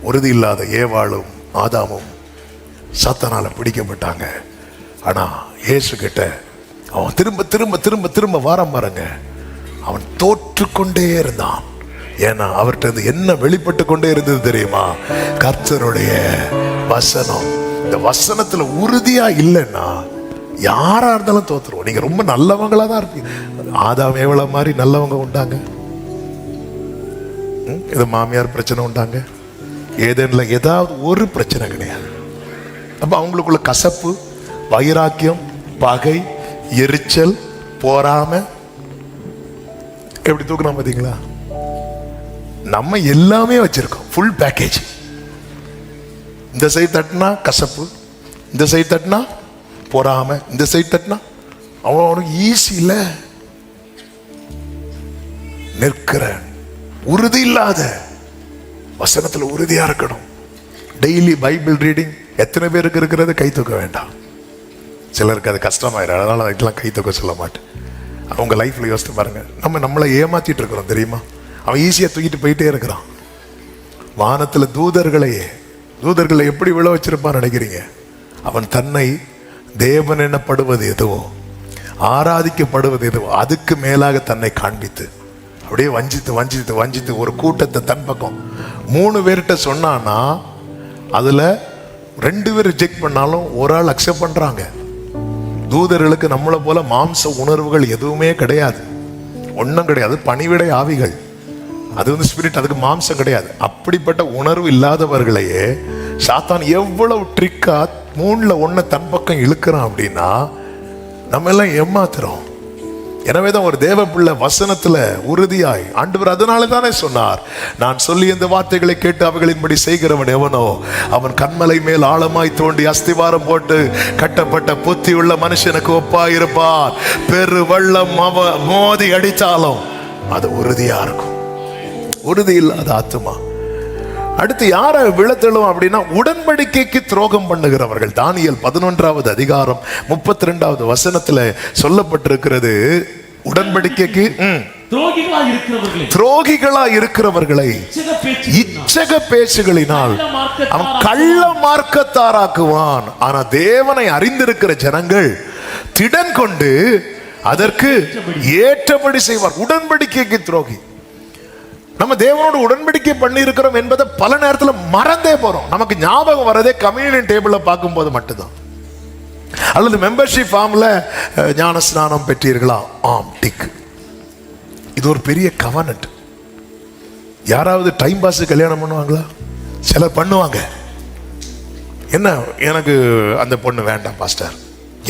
Speaker 1: உறுதி இல்லாத ஏவாளும் ஆதாமும் சாத்தானால பிடிக்கப்பட்டாங்க. ஆனா இயேசு கிட்ட அவன் திரும்ப திரும்ப திரும்ப திரும்ப வாரம் பாருங்க, அவன் தோற்றுக்கொண்டே இருந்தான். ஏன்னா அவர்கிட்ட என்ன வெளிப்பட்டு கொண்டே இருந்தது தெரியுமா? கர்த்தருடைய வசனம். இந்த வசனத்துல உறுதியா இல்லைன்னா யாரா இருந்தாலும் தோத்துருவோம். நீங்க ரொம்ப நல்லவங்களா தான் இருப்பீங்க. ஆதாம் எவ்வளவு மாதிரி நல்லவங்க உண்டாங்க. இது மாமியார் பிரச்சனை உண்டாங்க, ஏதேன்ல ஏதாவது ஒரு பிரச்சனை கிடையாது. அப்ப அவங்களுக்குள்ள கசப்பு, வைராக்கியம், பகை, எரிச்சல், போராம எப்படி தூக்கணும் பாத்தீங்களா? நம்ம எல்லாமே வச்சிருக்கோம், ஃபுல் பேக்கேஜ். இந்த சைடு தட்டினா கசப்பு, இந்த சைடு தட்டினா போராம, இந்த சைடு தட்டினா அவனுக்கு ஈஸி இல்ல. நிற்கிற உறுதி இல்லாத வசனத்துல உறுதியா இருக்கணும். டெய்லி பைபிள் ரீடிங் எத்தனை பேருக்கு இருக்கிறது? கை தூக்க வேண்டாம். சிலருக்கு அது கஷ்டமாயிரும், அதனால இதெல்லாம் கை தூக்க சொல்ல மாட்டேன். அவங்க லைஃப்ல யோசித்து பாருங்க. நம்மளை ஏமாத்திட்டு இருக்கிறோம் தெரியுமா? அவன் ஈஸியா தூக்கிட்டு போயிட்டே இருக்கிறான். வானத்துல தூதர்களை எப்படி விழ வச்சிருப்பான்னு நினைக்கிறீங்க? அவன் தன்னை தேவன் எனப்படுவது எதுவோ, ஆராதிக்கப்படுவது எதுவோ அதுக்கு மேலாக தன்னை காண்பித்து அப்படியே வஞ்சித்து வஞ்சித்து வஞ்சித்து ஒரு கூட்டத்தை தன் பக்கம் 3 பேர்கிட்ட சொன்னான்னா அதுல 2 பேர் ரிஜெக்ட் பண்ணாலும் ஒரு ஆள் அக்செப்ட் பண்றாங்க. தூதர்களுக்கு நம்மளை போல மாம்ச உணர்வுகள் எதுவுமே கிடையாது, ஒன்றும் கிடையாது. பணிவிடை ஆவிகள், அது ஸ்பிரிட், அதுக்கு மாம்சம் கிடையாது. அப்படிப்பட்ட உணர்வு இல்லாதவர்களையே சாத்தான் எவ்வளவு ட்ரிக்கா 3ல் 1 தன் பக்கம் இழுக்கிறான் அப்படின்னா நம்ம எல்லாம் ஏமாத்துறோம். எனவேதான் ஒரு தேவ பிள்ளை வசனத்துல உறுதியாய், ஆண்டவர் அதனால தானே சொன்னார், நான் சொல்லி இந்த வார்த்தைகளை கேட்டு அவைகளின்படி செய்கிறவன் எவனோ அவன் கண்மலை மேல் ஆழமாய் தோண்டி அஸ்திவாரம் போட்டு கட்டப்பட்ட புத்தி உள்ள மனுஷனுக்கு ஒப்பாயிருப்பார். பெரு வெள்ளம் மோதி அடித்தாலும் அது உறுதியா இருக்கும். உறுதி இல்லாத ஆத்துமா. அடுத்து யாரை விழத்தெழும் அப்படின்னா, உடன்படிக்கைக்கு துரோகம் பண்ணுகிறவர்கள். தானியேல் 11வது அதிகாரம் 32வது வசனத்துல சொல்லப்பட்டிருக்கிறது, உடன்படிக்கைக்கு துரோகிகளா இருக்கிறவர்களை இச்சக பேச்சுகளினால் அவன் கள்ள மார்க்கத்தாராக்குவான். ஆனா தேவனை அறிந்திருக்கிற ஜனங்கள் திடன் கொண்டு அதற்கு ஏற்றபடி செய்வார். உடன்படிக்கைக்கு துரோகி. நம்ம தேவனோடு உடன்படிக்கை பண்ணி இருக்கிறோம் என்பதை பல நேரத்தில் மறந்தே போறோம். நமக்கு ஞாபகம் வரதே கம்யூனியன் டேபிள்ல பார்க்கும் போது மட்டும்தான். அல்லது மெம்பர்ஷிப் ஃபார்ம்ல ஞான ஸ்நானம் பெற்றீர்களா, ஆம், டிக். இது ஒரு பெரிய கவர்னட். யாராவது டைம் பாஸ் கல்யாணம் பண்ணுவாங்களா? சிலர் பண்ணுவாங்க. என்ன, எனக்கு அந்த பொண்ணு வேண்டாம் பாஸ்டர்.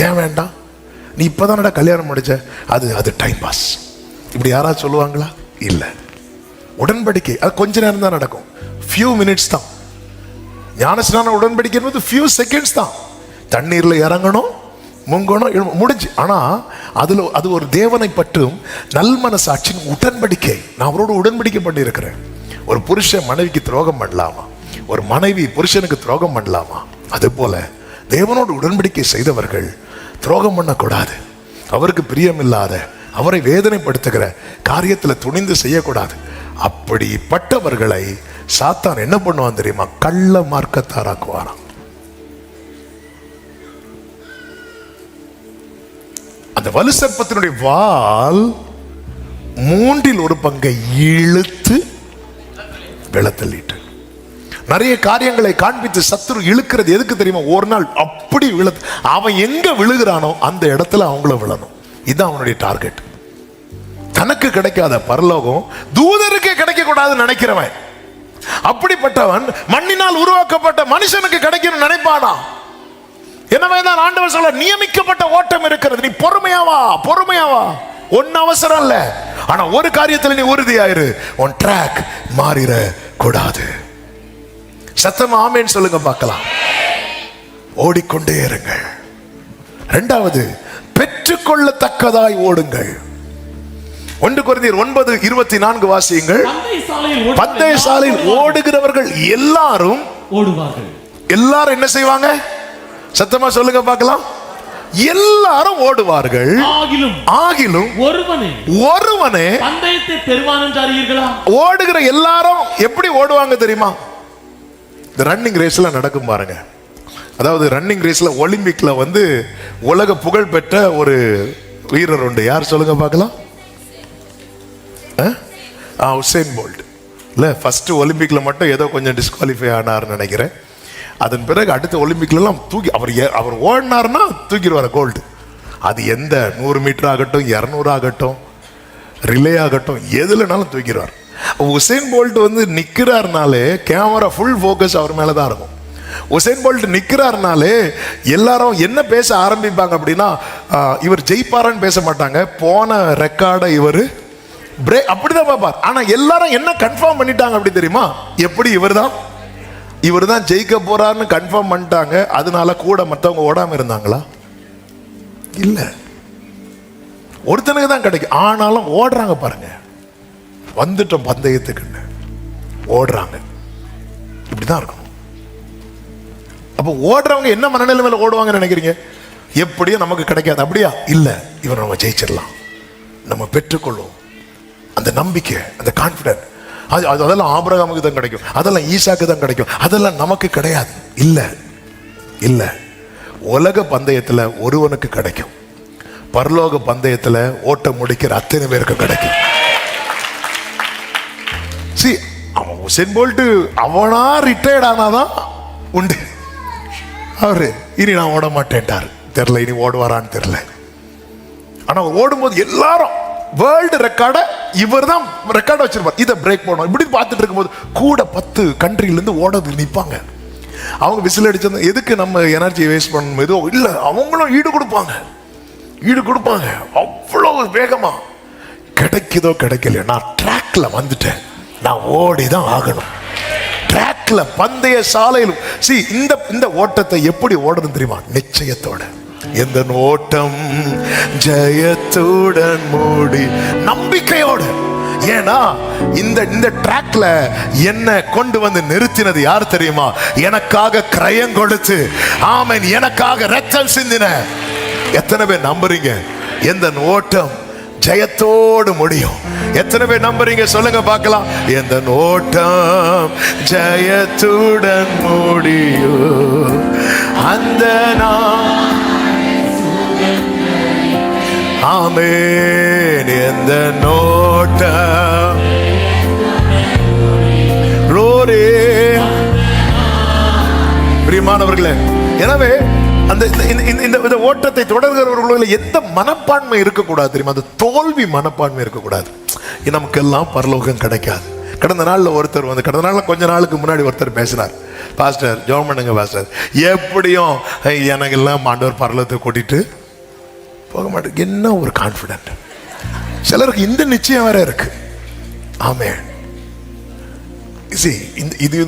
Speaker 1: ஏன் வேண்டாம்? நீ இப்பதானடா கல்யாணம் முடிச்ச, அது டைம் பாஸ். இப்படி யாராவது சொல்லுவாங்களா? இல்லை. உடன்படிக்கை அது கொஞ்ச நேரம் தான் நடக்கும், ஃபியூ மினிட்ஸ் தான். ஞானஸ்நான உடன்படிக்கை என்பது ஃபியூ செகண்ட்ஸ் தான். தண்ணீர்ல இறங்கணும், முங்கணும், முடிஞ்சு. ஆனா அது ஒரு தேவனை பற்றும் நல்மனசாட்சியின் உடன்படிக்கை. நான் அவரோடு உடன்படிக்கை பண்ணி இருக்கிறேன். ஒரு புருஷன் மனைவிக்கு துரோகம் பண்ணலாமா? ஒரு மனைவி புருஷனுக்கு துரோகம் பண்ணலாமா? அது போல தேவனோடு உடன்படிக்கை செய்தவர்கள் துரோகம் பண்ணக்கூடாது. அவருக்கு பிரியமில்லாத, அவரை வேதனைப்படுத்துகிற காரியத்தில் துணிந்து செய்யக்கூடாது. அப்படிப்பட்டவர்களை சாத்தான் என்ன பண்ணுவான் தெரியுமா? கள்ள மார்க்கத்தாராக்குவாராம். அந்த வலு சர்ப்பத்தினுடைய வால் 3 ஒரு பங்கை இழுத்து விழத்தள்ளிட்டு நிறைய காரியங்களை காண்பித்து சத்துரு இழுக்கிறது எதுக்கு தெரியுமா? ஒரு நாள் அப்படி அவன் எங்க விழுகிறானோ அந்த இடத்துல அவங்கள விழணும். இதுதான் அவனுடைய டார்கெட். தனக்கு கிடைக்காத பரலோகம் தூதருக்கே கிடைக்க கூடாதுன்னு நினைக்கிறவன், அப்படிப்பட்டவன் மண்ணினால் உருவாக்கப்பட்ட மனுஷனுக்கு கிடைக்கணும்னு நினைப்பானா? எனவேதான் ஆண்டவர் சொல்ல, நியமிக்கப்பட்ட ஓட்டம் இருக்கிறது, நீ பொறுமையாவா. ஒன்னு அவசரம் இல்ல, ஆனா ஒரு காரியத்துல நீ உறுதியாயிரு, உன் ட்ராக் மாறிட கூடாது. சத்தமா ஆமென் சொல்லுங்க பார்க்கலாம். ஓடிக்கொண்டே இருங்கள். இரண்டாவது, பெற்றுக்கொள்ளத்தக்கதாய் ஓடுங்கள். 1 கொரிந்தியர் 9:24 வாசியுங்கள். பந்தய சாலையில் ஓடுகிறவர்கள் எல்லாரும்
Speaker 2: ஓடுவார்கள்.
Speaker 1: எல்லாரும் என்ன செய்வாங்க? சத்தமா சொல்லுங்க பார்க்கலாம். எல்லாரும் ஓடுவார்கள். ஆகிலும் ஒருவனே
Speaker 2: பந்தயத்தை பெறுவான் என்று அறியீர்களா?
Speaker 1: ஓடுகிற எல்லாரும் எப்படி ஓடுவாங்க தெரியுமா? இந்த ரன்னிங் ரேஸ்ல நடக்கும் பாருங்க. அதாவது ரன்னிங் ரேஸ்ல ஒலிம்பிக்ல உலக புகழ் பெற்ற ஒரு வீரர் உண்டு. யார் சொல்லுங்க பார்க்கலாம்? Usain Bolt. இல்ல, ஃபர்ஸ்ட் ஒலிம்பிக்ல மட்டும் ஏதோ கொஞ்சம் டிஸ்குவாலிஃபை ஆனார்னு நினைக்கிறேன். அதன் பிறகு அடுத்த ஒலிம்பிக்லாம் தூக்கி அவர் ஓடினார்னா தூக்கிடுவார் கோல்டு. அது எந்த 100 மீட்டர் ஆகட்டும், 200 ஆகட்டும், ரிலே ஆகட்டும், எதுலனாலும் தூக்கிடுவார். உசேன் போல்ட் நிக்கிறாருனாலே கேமரா ஃபுல் ஃபோக்கஸ் அவர் மேலதான் இருக்கும். உசேன் போல்ட் நிக்கிறாருனாலே எல்லாரும் என்ன பேச ஆரம்பிப்பாங்க அப்படின்னா, இவர் ஜெயிப்பாரான்னு பேச மாட்டாங்க, போன ரெக்கார்டை இவர் பிரேக் அப்படிதான் பார்ப்பார். ஆனா எல்லாரும் என்ன கன்ஃபார்ம் பண்ணிட்டாங்க அப்படி தெரியுமா? எப்படி இவர் தான் ஜெயிக்க போறாருன்னு கன்ஃபார்ம் பண்ணிட்டாங்க. அதனால கூட மற்றவங்க ஓடாம இருந்தாங்களா? இல்ல, ஒருத்தனுக்கு தான் கிடைக்கும். ஆனாலும் ஓடுறாங்க பாருங்க. வந்துட்டோம் பந்தயத்துக்குன்னு ஓடுறாங்க. இப்படிதான் இருக்கணும். அப்ப ஓடுறவங்க என்ன மனநிலைமையில ஓடுவாங்கன்னு நினைக்கிறீங்க? எப்படியும் நமக்கு கிடைக்காது, அப்படியா? இல்ல, இவர் நம்ம ஜெயிச்சிடலாம், நம்ம பெற்றுக்கொள்ளும். அந்த நம்பிக்கை, அந்த கான்பிடன்ஸ், அதெல்லாம் ஆபிரகாமுக்கு தான் கிடைக்கும், அதெல்லாம் ஈசாக்கு தான் கிடைக்கும், அதெல்லாம் நமக்கு கிடையாது. இல்ல இல்ல, உலக பந்தயத்துல ஒருவனுக்கு கிடைக்கும், பரலோக பந்தயத்துல ஓட்ட முடிக்கிற அத்தனை பேருக்கு கிடைக்கும். அவன் உசேன் போல்ட் அவனா ரிட்டையர்ட் ஆனாதான் உண்டு. அவரு இனி நான் ஓட மாட்டேன்ட்டார், தெரியல, இனி ஓடுவாரான்னு தெரியல. ஆனா ஓடும்போது எல்லாரும் வேர்ல்டு ரெக்கார்டை இவர் தான் ரெக்கார்ட் வச்சிருப்பார், இதை பிரேக் பண்ணணும். இப்படி பார்த்துட்டு இருக்கும்போது கூட 10 கண்ட்ரில இருந்து ஓடுறது நிற்பாங்க. அவங்க விசில் அடிச்சது எதுக்கு நம்ம எனர்ஜி வேஸ்ட் பண்ணணும்? எதுவும் இல்லை, அவங்களும் ஈடு கொடுப்பாங்க. ஈடு கொடுப்பாங்க அவ்வளவு வேகமா. கிடைக்குதோ கிடைக்கலையோ, நான் ட்ராக்ல வந்துட்டேன், நான் ஓடிதான் ஆகணும். ட்ராக்ல, பந்தய சாலையில். இந்த ஓட்டத்தை எப்படி ஓடணும் தெரியுமா? நிச்சயத்தோட. எந்த ஓட்டம் ஜெயத்துடன் மூடி, நம்பிக்கையோடு. ஏன்னா இந்த ட்ராக்ல என்ன கொண்டு வந்து நிறுத்தினது யார் தெரியுமா? எனக்காக கிரயம் கொடுத்து, ஆமென், எனக்காக ரத்தம் சிந்தின. எத்தனை பேர் நம்புறீங்க எந்த ஓட்டம் ஜெயத்தோடு முடியும்? எத்தனை பேர் நம்புறீங்க? சொல்லுங்க பார்க்கலாம். எந்த ஓட்டம் ஜெயத்துடன் முடியும் அந்த ஆமென். எந்த ஓட்டம் பிரியமானவர்களே, எனவே இந்த ஓட்டத்தை தொடர்கிறவர்களுக்கு எந்த மனப்பான்மை இருக்கக்கூடாது தெரியுமா? அந்த தோல்வி மனப்பான்மை இருக்கக்கூடாது. நமக்கு எல்லாம் பரலோகம் கிடைக்காது. கடந்த நாள்ல ஒருத்தர் வந்து, கடந்த நாள்ல கொஞ்ச நாளுக்கு முன்னாடி ஒருத்தர் பேசினார், பாஸ்டர் ஜெபம் பண்ணுங்க பாஸ்டர், எப்படியும் எனக்கு எல்லாம் ஆண்டவர் பரலோகத்தை கூட்டிட்டு போக மாட்டேன். என்ன ஒரு கான்பிடென்ட்! சிலருக்கு இந்த நிச்சயம் வேற இருக்கு. ஆமென்.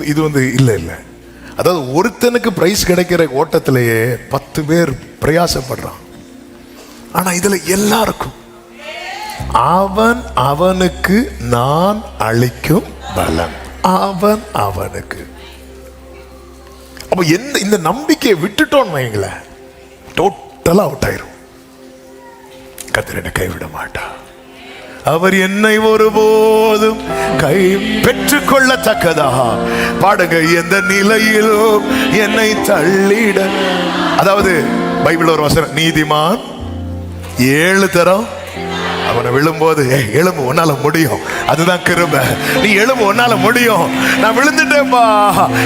Speaker 1: இது வந்து இல்ல. அதாவது ஒருத்தனுக்கு பிரைஸ் கிடைக்கிற ஓட்டத்திலேயே 10 பேர் பிரயாசப்படுறான். ஆனா இதுல எல்லாருக்கும் அவன் அவனுக்கு நான் அளிக்கும் பலன், அவன் அவனுக்கு. அப்ப இந்த நம்பிக்கையை விட்டுட்டோன்னு வைங்களேன், டோட்டலா அவுட் ஆயிரும். கர்த்தர் என்னை கைவிட மாட்டார். அவர் என்னை ஒருபோதும் கை பெற்றுக் கொள்ளத்தக்கதா பாடுங்க. எந்த நிலையிலும் என்னை தள்ளிட. அதாவது பைபிள் ஒரு வசனம், நீதிமான் 7 தரம் அவனை விழும்போது, எழும்பு உன்னால முடியும், அதுதான் கிருபை, நீ எழும்பு உன்னால முடியும், நான் விழுந்துட்டேன்பா,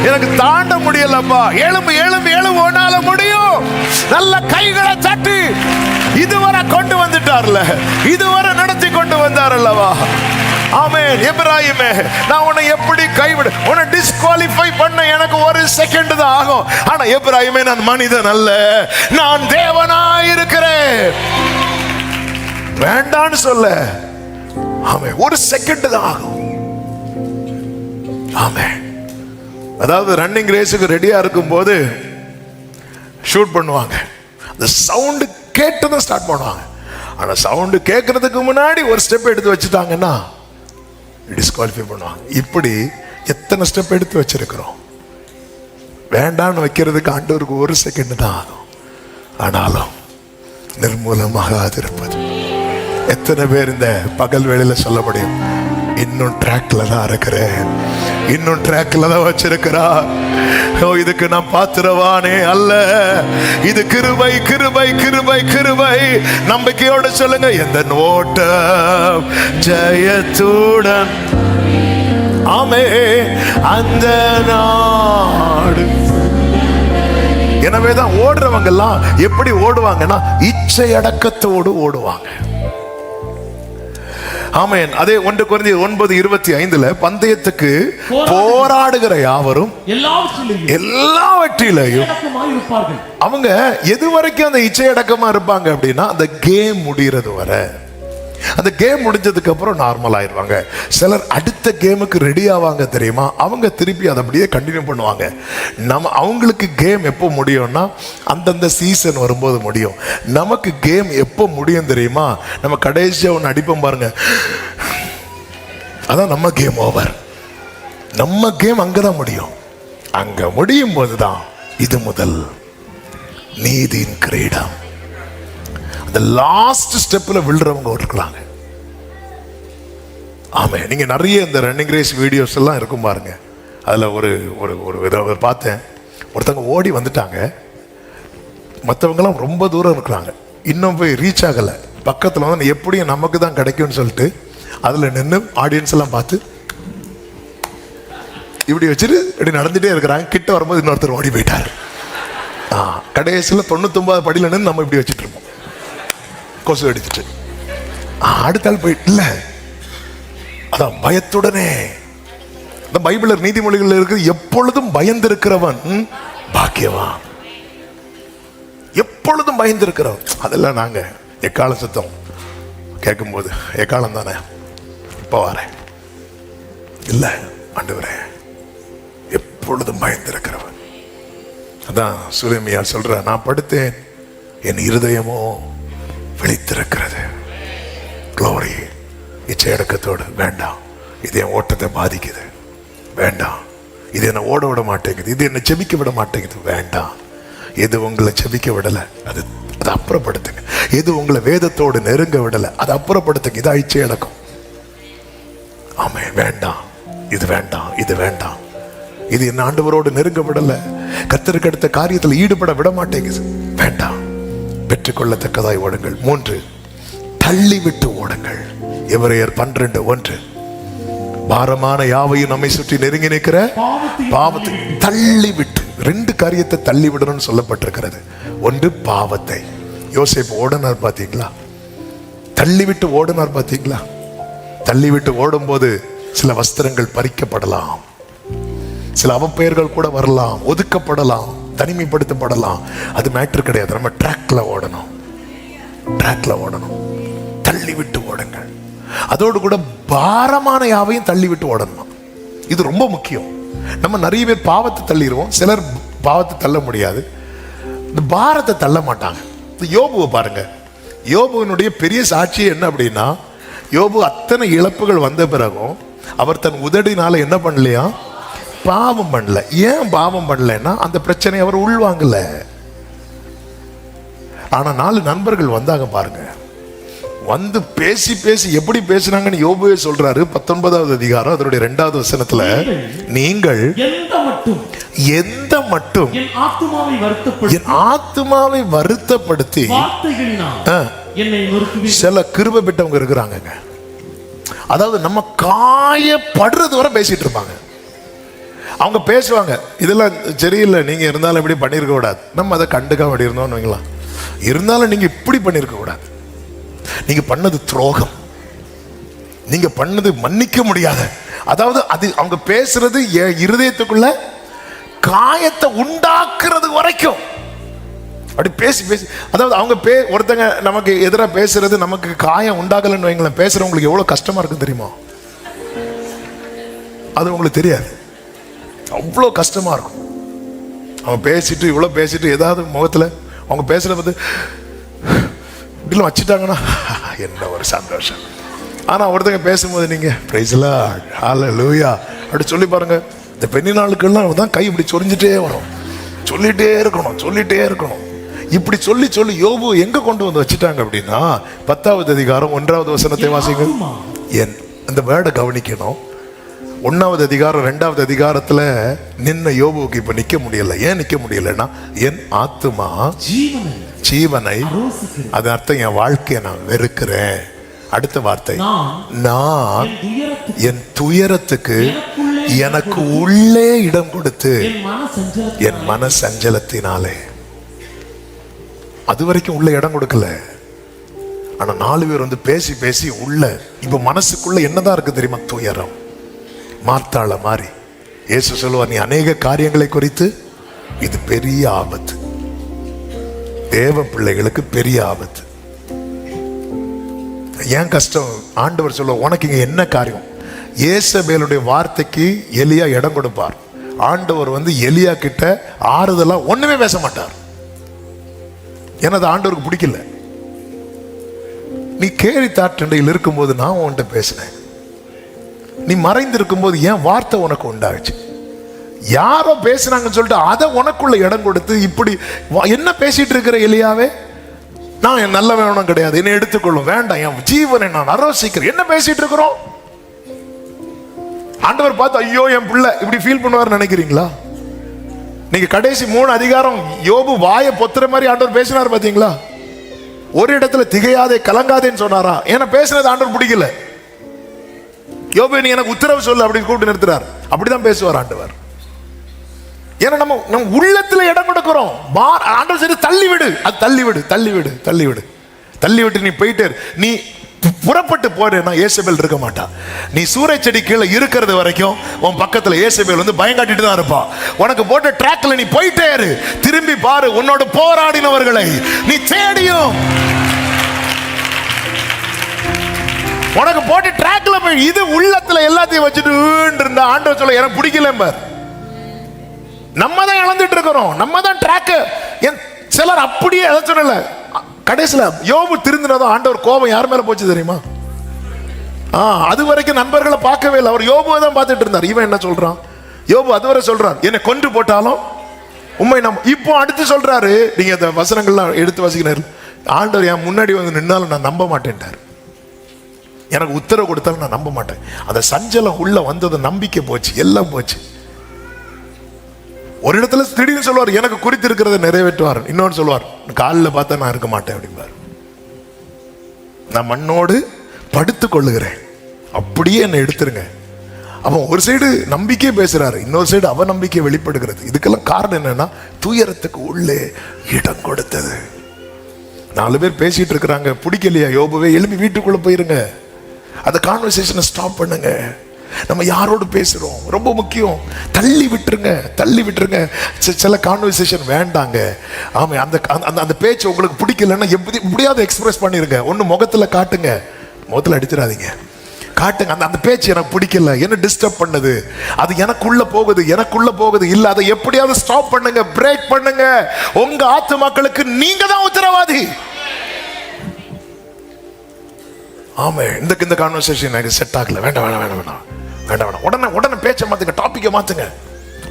Speaker 1: எனக்கு தாண்ட முடியலப்பா, எழும்பு எழும்பு எழும்பு உன்னால முடியும். நல்ல கைகளை தட்டி இதுவரை கொண்டு வந்துட்டார்ல, இதுவரை நடத்தி கொண்டு வந்தார் அல்லவா? ஆமென். எபிராயிமே, நான் உன்னை எப்படி கைவிட, உன்னை டிஸ்குவாலிஃபை பண்ண எனக்கு 1 செகண்ட் தான் ஆகும். ஆனா எபிராயிமே, நான் மனிதன் அல்ல, நான் தேவனாய் இருக்கிறேன். வேண்டான்னு சொல்ல, ஆமென், 1 செகண்ட் தான் ஆகும். ஆமென். அதாவது ரன்னிங் ரேஸுக்கு ரெடியா இருக்கும் போது ஷூட் பண்ணுவாங்க. அந்த சவுண்ட் கேட்டுதான் ஸ்டார்ட் பண்ணுவாங்க. ஆனா சவுண்ட் கேட்கறதுக்கு முன்னாடி 1 ஸ்டெப் எடுத்து வச்சுட்டாங்கன்னா டிஸ்குவாலிஃபை பண்ணுவாங்க. இப்படி எத்தனை ஸ்டெப் எடுத்து வச்சிருக்கிறோம். வேண்டான்னு வைக்கிறதுக்கு ஆண்டவருக்கு 1 செகண்ட் தான் ஆகும். ஆனாலும் நிர்மூலமாகாதிருப்பது. எத்தனை பேர் இந்த பகல் வேளையில சொல்ல முடியும், இன்னும் ட்ராக்ல தான் இருக்கிறேன், இன்னும் ட்ராக்ல தான் வச்சிருக்கிறா. இதுக்கு நான் பாத்திரவானே அல்ல, இது கிருபை கிருபை கிருபை கிருபை. நம்பிக்கையோட சொல்லுங்க, எந்த ஓட்டம் ஜெயத்துடன், ஆமே, அந்த நாடு. எனவேதான் ஓடுறவங்க எல்லாம் எப்படி ஓடுவாங்கன்னா, இச்சை அடக்கத்தோடு ஓடுவாங்க. ஆமென். அதே 1 கொரிந்தியர் 9:25 பந்தயத்துக்கு போராடுகிற யாவரும் எல்லாவற்றிலையும் அவங்க எது வரைக்கும் அந்த இச்சை அடக்கமா இருப்பாங்க அப்படின்னா, அந்த கேம் முடிகிறது வரை. அந்த கேம் முடிஞ்சதுக்கு அப்புறம் நார்மல் ஆயிடுவாங்க. சிலர் அடுத்த கேமுக்கு ரெடி ஆவாங்க தெரியுமா, அவங்க திருப்பி அதை அப்படியே கண்டினியூ பண்ணுவாங்க. அவங்களுக்கு கேம் எப்போ முடியும்னா, அந்தந்த சீசன் வரும்போது முடியும். நமக்கு கேம் எப்போ முடியும் தெரியுமா, நம்ம கடைசியா ஒன்று அடிப்போம் பாருங்க, அதான் நம்ம கேம் ஓவர். நம்ம கேம் அங்கதான் முடியும். அங்க முடியும் போதுதான் இது முதல் நீதியின் கிரீடம். அந்த லாஸ்ட் ஸ்டெப்ல விழுறவங்க இருக்காங்க. ஆமே. நீங்க நிறைய இந்த ரன்னிங் ரேஸ் வீடியோஸ் எல்லாம் இருக்கும் பாருங்க. அதுல ஒரு பார்த்தேன், ஒருத்தவங்க ஓடி வந்துட்டாங்க, மற்றவங்கலாம் ரொம்ப தூரம் இருக்கிறாங்க, இன்னும் போய் ரீச் ஆகல. பக்கத்துல வந்து எப்படியும் நமக்கு தான் கிடைக்கும்னு சொல்லிட்டு அதுல நின்று ஆடியன்ஸ் எல்லாம் பார்த்து இப்படி வச்சுட்டு இப்படி நடந்துட்டே இருக்கிறாங்க. கிட்ட வரும்போது இன்னொருத்தர் ஓடி போயிட்டார். கடைசியில் 99 படியில நின்று நம்ம இப்படி வச்சுட்டு இருப்போம், கொசு அடிச்சுட்டு. அடுத்த ஆள் போயிட்டு இல்ல, அதான் பயத்துடனே. இந்த பைபிள் நீதிமொழிகள் இருக்கு, எப்பொழுதும் பயந்திருக்கிறவன் பாக்கியவான். எப்பொழுதும் பயந்திருக்கிறவன். அதெல்லாம் நாங்க எக்கால சத்தம் கேட்கும்போது, எக்காலம் தானே, இப்போ வரேன். இல்ல ஆண்டவரே, எப்பொழுதும் பயந்திருக்கிறவன். அதான் சுலேமியா சொல்ற, நான் படுத்தேன், என் இருதயமோ விழித்திருக்கிறது. க்ளோரி. இச்சையடக்கத்தோடு வேண்டாம், இது என் ஓட்டத்தை பாதிக்குது, வேண்டாம். இது என்னை ஓட விட மாட்டேங்குது, இது என்னை செபிக்க விட மாட்டேங்குது, வேண்டாம். எது உங்களை செபிக்க விடலை அதை அப்புறப்படுத்துங்க. எது உங்களை வேதத்தோடு நெருங்க விடலை அதை அப்புறப்படுத்துங்க. இது இச்சையடக்கம். ஆமே, வேண்டாம், இது வேண்டாம், இது வேண்டாம், இது என்ன ஆண்டவரோடு நெருங்க விடலை, கர்த்தருக்கு அடுத்த காரியத்தில் ஈடுபட விட மாட்டேங்குது, வேண்டாம். பெற்றுக்கொள்ளத்தக்கதாய் ஓடுங்கள். 3, தள்ளிவிட்டு ஓடுங்கள். எபிரேயர் 12:1, பாரமான யாவையும் நம்மை சுற்றி நெருங்கி நிற்கிற பாவத்தை தள்ளிவிட்டு. 2 காரியத்தை தள்ளி விடணும்னு சொல்லப்பட்டிருக்கிறது. 1, பாவத்தை. யோசேப்பு ஓடினார் பாத்தீங்களா? தள்ளிவிட்டு ஓடினார் பாத்தீங்களா? தள்ளிவிட்டு ஓடும் போது சில வஸ்திரங்கள் பறிக்கப்படலாம், சில அவப்பெயர்கள் கூட வரலாம், ஒதுக்கப்படலாம், தனிமைப்படுத்தப்படலாம். அது மேட்டர் கிடையாது. நம்ம ட்ராக்ல ஓடணும், ட்ராக்ல ஓடணும். தள்ளிவிட்டு ஓடுங்கள். அதோடு கூட பாரமான யாவையும் தள்ளிவிட்டு ஓடணும். இது ரொம்ப முக்கியம். நம்ம நிறைய பேர் பாவத்தை தள்ளிடுவோம், சிலர் பாவத்தை தள்ள முடியாது, இந்த பாரத்தை தள்ள மாட்டாங்க. யோபுவை பாருங்க. யோபுவினுடைய பெரிய சாட்சி என்ன அப்படின்னா, யோபு அத்தனை இழப்புகள் வந்த பிறகும் அவர் தன் உதடினால என்ன பண்ணலையா? பாவம் பண்ணல. ஏன் பாவம் பண்ணலன்னா, அந்த பிரச்சனையை அவர் உள்வாங்கல. ஆனா 4 நண்பர்கள் வந்தாங்க பாருங்க, வந்து பேசி பேசி எப்படி பேசினாங்கன்னு யோபுவே சொல்றாரு. 19வது அதிகாரம் அதனுடைய 2வது வசனத்துல, நீங்கள் எந்த மட்டும் என் ஆத்துமாவை வருத்தப்படுத்தி சில கிருபை பெற்றவங்க இருக்கிறாங்க. அதாவது நம்ம காயப்படுறது வரை பேசிட்டு இருப்பாங்க. அவங்க பேசுவாங்க, இதெல்லாம் சரியில்லை, நீங்க இருந்தாலும் இப்படி பண்ணிருக்க கூடாது, நம்ம அதை கண்டுக்க அப்படி இருந்தோம்னு வைங்களா, இருந்தாலும் நீங்க இப்படி பண்ணிருக்க கூடாது, நீங்க பண்ணது துரோகம், நீங்க பண்ணது மன்னிக்க முடியாத. அதாவது அது அவங்க பேசுறது இருதயத்துக்குள்ள காயத்தை உண்டாக்குறது வரைக்கும் அப்படி பேசி பேசி, அதாவது அவங்க ஒருத்தங்க நமக்கு எதிராக பேசுறது நமக்கு காயம் உண்டாகலன்னு வைங்களேன், பேசுறவங்களுக்கு எவ்வளவு கஷ்டமா இருக்கும் தெரியுமா? அது உங்களுக்கு தெரியாது, அவ்வளோ கஷ்டமா இருக்கும். அவன் பேசிட்டு இவ்வளவு பேசிட்டு ஏதாவது முகத்துல அவங்க பேசுறத பார்த்து இப்படிலாம் வச்சுட்டாங்கன்னா என்ன ஒரு சந்தோஷம். ஆனா ஒருத்தங்க பேசும்போது நீங்க பிரைஸ் தி லார்ட், ஹல்லேலூயா அப்படி சொல்லி பாருங்க. இந்த பெண்ணி நாளுக்கெல்லாம் தான் கை இப்படி சொரிஞ்சிட்டே வரும், சொல்லிட்டே இருக்கணும், சொல்லிட்டே இருக்கணும். இப்படி சொல்லி சொல்லி யோபு எங்க கொண்டு வந்து வச்சுட்டாங்க அப்படின்னா, 10வது அதிகாரம் 1வது வசனத்தை வாசிங்க. அந்த வேர்டை கவனிக்கணும். 1வது அதிகாரம் 2வது அதிகாரத்துல நின்ன யோபுக்கு இப்ப நிக்க முடியல. ஏன் நிக்க முடியலன்னா, என் ஆத்துமா ஜீவனை, அது அர்த்தம் என் வாழ்க்கையை நான் வெறுக்கிறேன். அடுத்த வார்த்தை, நான் என் துயரத்துக்கு எனக்கு உள்ளே இடம் கொடுத்து என் மன சஞ்சலத்தினாலே. அது வரைக்கும் உள்ள இடம் கொடுக்கல. ஆனா 4 பேர் வந்து பேசி பேசி உள்ள இப்ப மனசுக்குள்ள என்னதான் இருக்கு தெரியுமா? துயரம். மார்த்தாள மாதிரி இயேசு சொல்லுவார், நீ அநேக காரியங்களை குறித்து, இது பெரிய ஆபத்து, தேவ பிள்ளைகளுக்கு பெரிய ஆபத்து. ஏன் கஷ்டம்? ஆண்டவர் சொல்லுவார், உனக்கு இங்க என்ன காரியம்? ஏசபேலுடைய வார்த்தைக்கு எலியா இடம் கொடுப்பார். ஆண்டவர் வந்து எலியா கிட்ட ஆறுதலா ஒண்ணுமே பேச மாட்டார். ஏன்னா அது ஆண்டவருக்கு பிடிக்கல. நீ கேலி தாற்றண்டையில் இருக்கும்போது நான் உன்கிட்ட பேசினேன், நீ மறைந்திருக்கும் போது என் வார்த்தை உனக்கு உண்டாச்சு. யாரோ பேசுனாங்கன்னு சொல்லிட்டு அதை உனக்குள்ள இடம் கொடுத்து இப்படி என்ன பேசிட்டு இருக்கிற எலியாவே? நான் என் நல்ல வேணும் கிடையாது, என்னை எடுத்துக்கொள்ளும், வேண்டாம், என் ஜீவனை நான் அரவசிக்கிறேன். என்ன பேசிட்டு இருக்கிறோம்? ஆண்டவர் பார்த்து ஐயோ என் பிள்ளை இப்படி ஃபீல் பண்ணுவார் நினைக்கிறீங்களா? நீங்க கடைசி 3 அதிகாரம் யோபு வாயை பொத்துற மாதிரி ஆண்டவர் பேசினார் பாத்தீங்களா? ஒரு இடத்துல திகையாதே கலங்காதேன்னு சொன்னாரா? ஏன்னா பேசினது ஆண்டவர் பிடிக்கல. யோபு நீ எனக்கு உத்தரவு சொல்லு அப்படின்னு கூப்பிட்டு நிறுத்துறார். அப்படிதான் பேசுவார் ஆண்டவர். ஏன்னா நம்ம உள்ளத்துல இடம் கொடுக்கிறோம். ஆண்டவர் சரி தள்ளிவிடு, அது தள்ளிவிடு, தள்ளிவிடு, தள்ளிவிடு, தள்ளிவிட்டு நீ போயிட்டே நீ புறப்பட்டு போறேன்னா ஏசபேல் இருக்க மாட்டா. நீ சூறை செடி கீழே இருக்கிறது வரைக்கும் உன் பக்கத்துல ஏசபேல் வந்து பயம் காட்டிட்டு தான் இருப்பா. உனக்கு போட்ட ட்ராக்ல நீ போயிட்டே இரு. திரும்பி பாரு, உன்னோட போராடினவர்களை நீ தேடியும் உனக்கு போட்டு ட்ராக்ல போய் இது உள்ளத்துல எல்லாத்தையும் வச்சுட்டு இருந்தா ஆண்டவர் சொல்ல எனக்கு பிடிக்கல பார். நம்ம தான் இழந்துட்டு இருக்கிறோம், நம்ம தான் ட்ராக். சிலர் அப்படியே எதை சொல்லல. கடைசியில யோபு திருந்தினதும் ஆண்டவர் கோபம் யார் மேல போச்சு தெரியுமா? அது வரைக்கும் நண்பர்களை பார்க்கவே இல்லை, அவர் யோபுவை தான் பார்த்துட்டு இருந்தார். இவன் என்ன சொல்றான்? யோபு அதுவரை சொல்றான் என்னை கொன்று போட்டாலும் உண்மை நம்ம. இப்போ அடுத்து சொல்றாரு, நீங்க அந்த வசனங்கள்லாம் எடுத்து வாசிக்கிறாரு, ஆண்டவர் என் முன்னாடி வந்து நின்னாலும் நான் நம்ப மாட்டேன்ட்டார். எனக்கு உத்தரவு கொடுத்தாலும் நான் நம்ப மாட்டேன். அந்த சஞ்சலம் உள்ள வந்தது, நம்பிக்கை போச்சு, எல்லாம் போச்சு. ஒரு இடத்துல திடீர்னு சொல்லுவார் எனக்கு குறித்து இருக்கிறத நிறைவேற்றுவார். இன்னொன்று சொல்லுவார் காலில் பார்த்தா நான் இருக்க மாட்டேன் அப்படிம்பார். நான் மண்ணோடு படுத்துக் கொள்ளுகிறேன், அப்படியே என்னை எடுத்துருங்க. அப்போ ஒரு சைடு நம்பிக்கையே பேசுறாரு, இன்னொரு சைடு அவநம்பிக்கை வெளிப்படுகிறது. இதுக்கெல்லாம் காரணம் என்னன்னா துயரத்துக்கு உள்ளே இடம் கொடுத்தது. 4 பேர் பேசிட்டு இருக்கிறாங்க, பிடிக்கலையா யோபுவே, எழுப்பி வீட்டுக்குள்ள போயிருங்க, அந்த கான்வர்சேஷனை ஸ்டாப் பண்ணுங்க. நம்ம யாரோடு பேசுறோம் ரொம்ப முக்கியம். தள்ளி விட்டுருங்க, தள்ளி விட்டுருங்க. சில கான்வர்சேஷன் வேண்டாங்க. ஆமா, அந்த அந்த பேச்சு உங்களுக்கு பிடிக்கலன்னா எப்படியாவது எக்ஸ்பிரஸ் பண்ணிருங்க. ஒன்று முகத்துல காட்டுங்க, முகத்துல அடிச்சிடாதீங்க, காட்டுங்க. அந்த பேச்சு எனக்கு பிடிக்கல, என்ன டிஸ்டர்ப் பண்ணுது, அது எனக்குள்ள போகுது, எனக்குள்ள போகுது இல்ல, அதை எப்படியாவது ஸ்டாப் பண்ணுங்க, பிரேக் பண்ணுங்க. உங்க ஆத்துமாக்களுக்கு நீங்க தான் உத்தரவாதி. ஆமா, இந்த கான்வர்சேஷன் எனக்கு செட் ஆகல, வேண்டாம் வேண்டாம் வேண்டாம் வேண்டாம் வேண்டாம் வேண்டாம். உடனே உடனே பேச்சை மாத்துங்க, டாபிக்கை மாத்துங்க,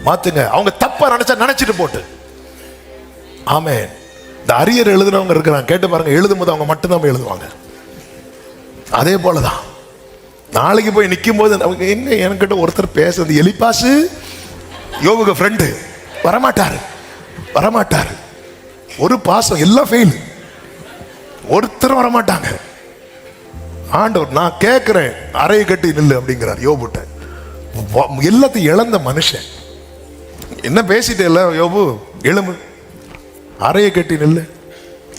Speaker 1: மாத்துங்க. அவங்க தப்பா நினைச்சிட்டு போட்டு. ஆமே, இந்த அரியர் எழுதுனவங்க இருக்கிறாங்க, கேட்டு பாருங்க, எழுதும் போது அவங்க மட்டும்தான் எழுதுவாங்க. அதே போலதான் நாளைக்கு போய் நிற்கும் போது அவங்க எங்க என்கிட்ட ஒருத்தர் பேசுறது, எலிப்பாசு யோபுக்கு ஃப்ரெண்டு வரமாட்டாரு, வரமாட்டாரு. ஒரு பாசம் எல்லாம் ஃபெயில், ஒருத்தரும் வரமாட்டாங்க. ஆண்டவர் நான் கேட்கிறேன், அறையை கட்டி நில்லு அப்படிங்கிறார் யோபுட்ட. எல்லாத்தையும் இழந்த மனுஷன் என்ன பேசிட்டே இல்ல யோபு, எழும்பு, அறையை கட்டி நில்லு,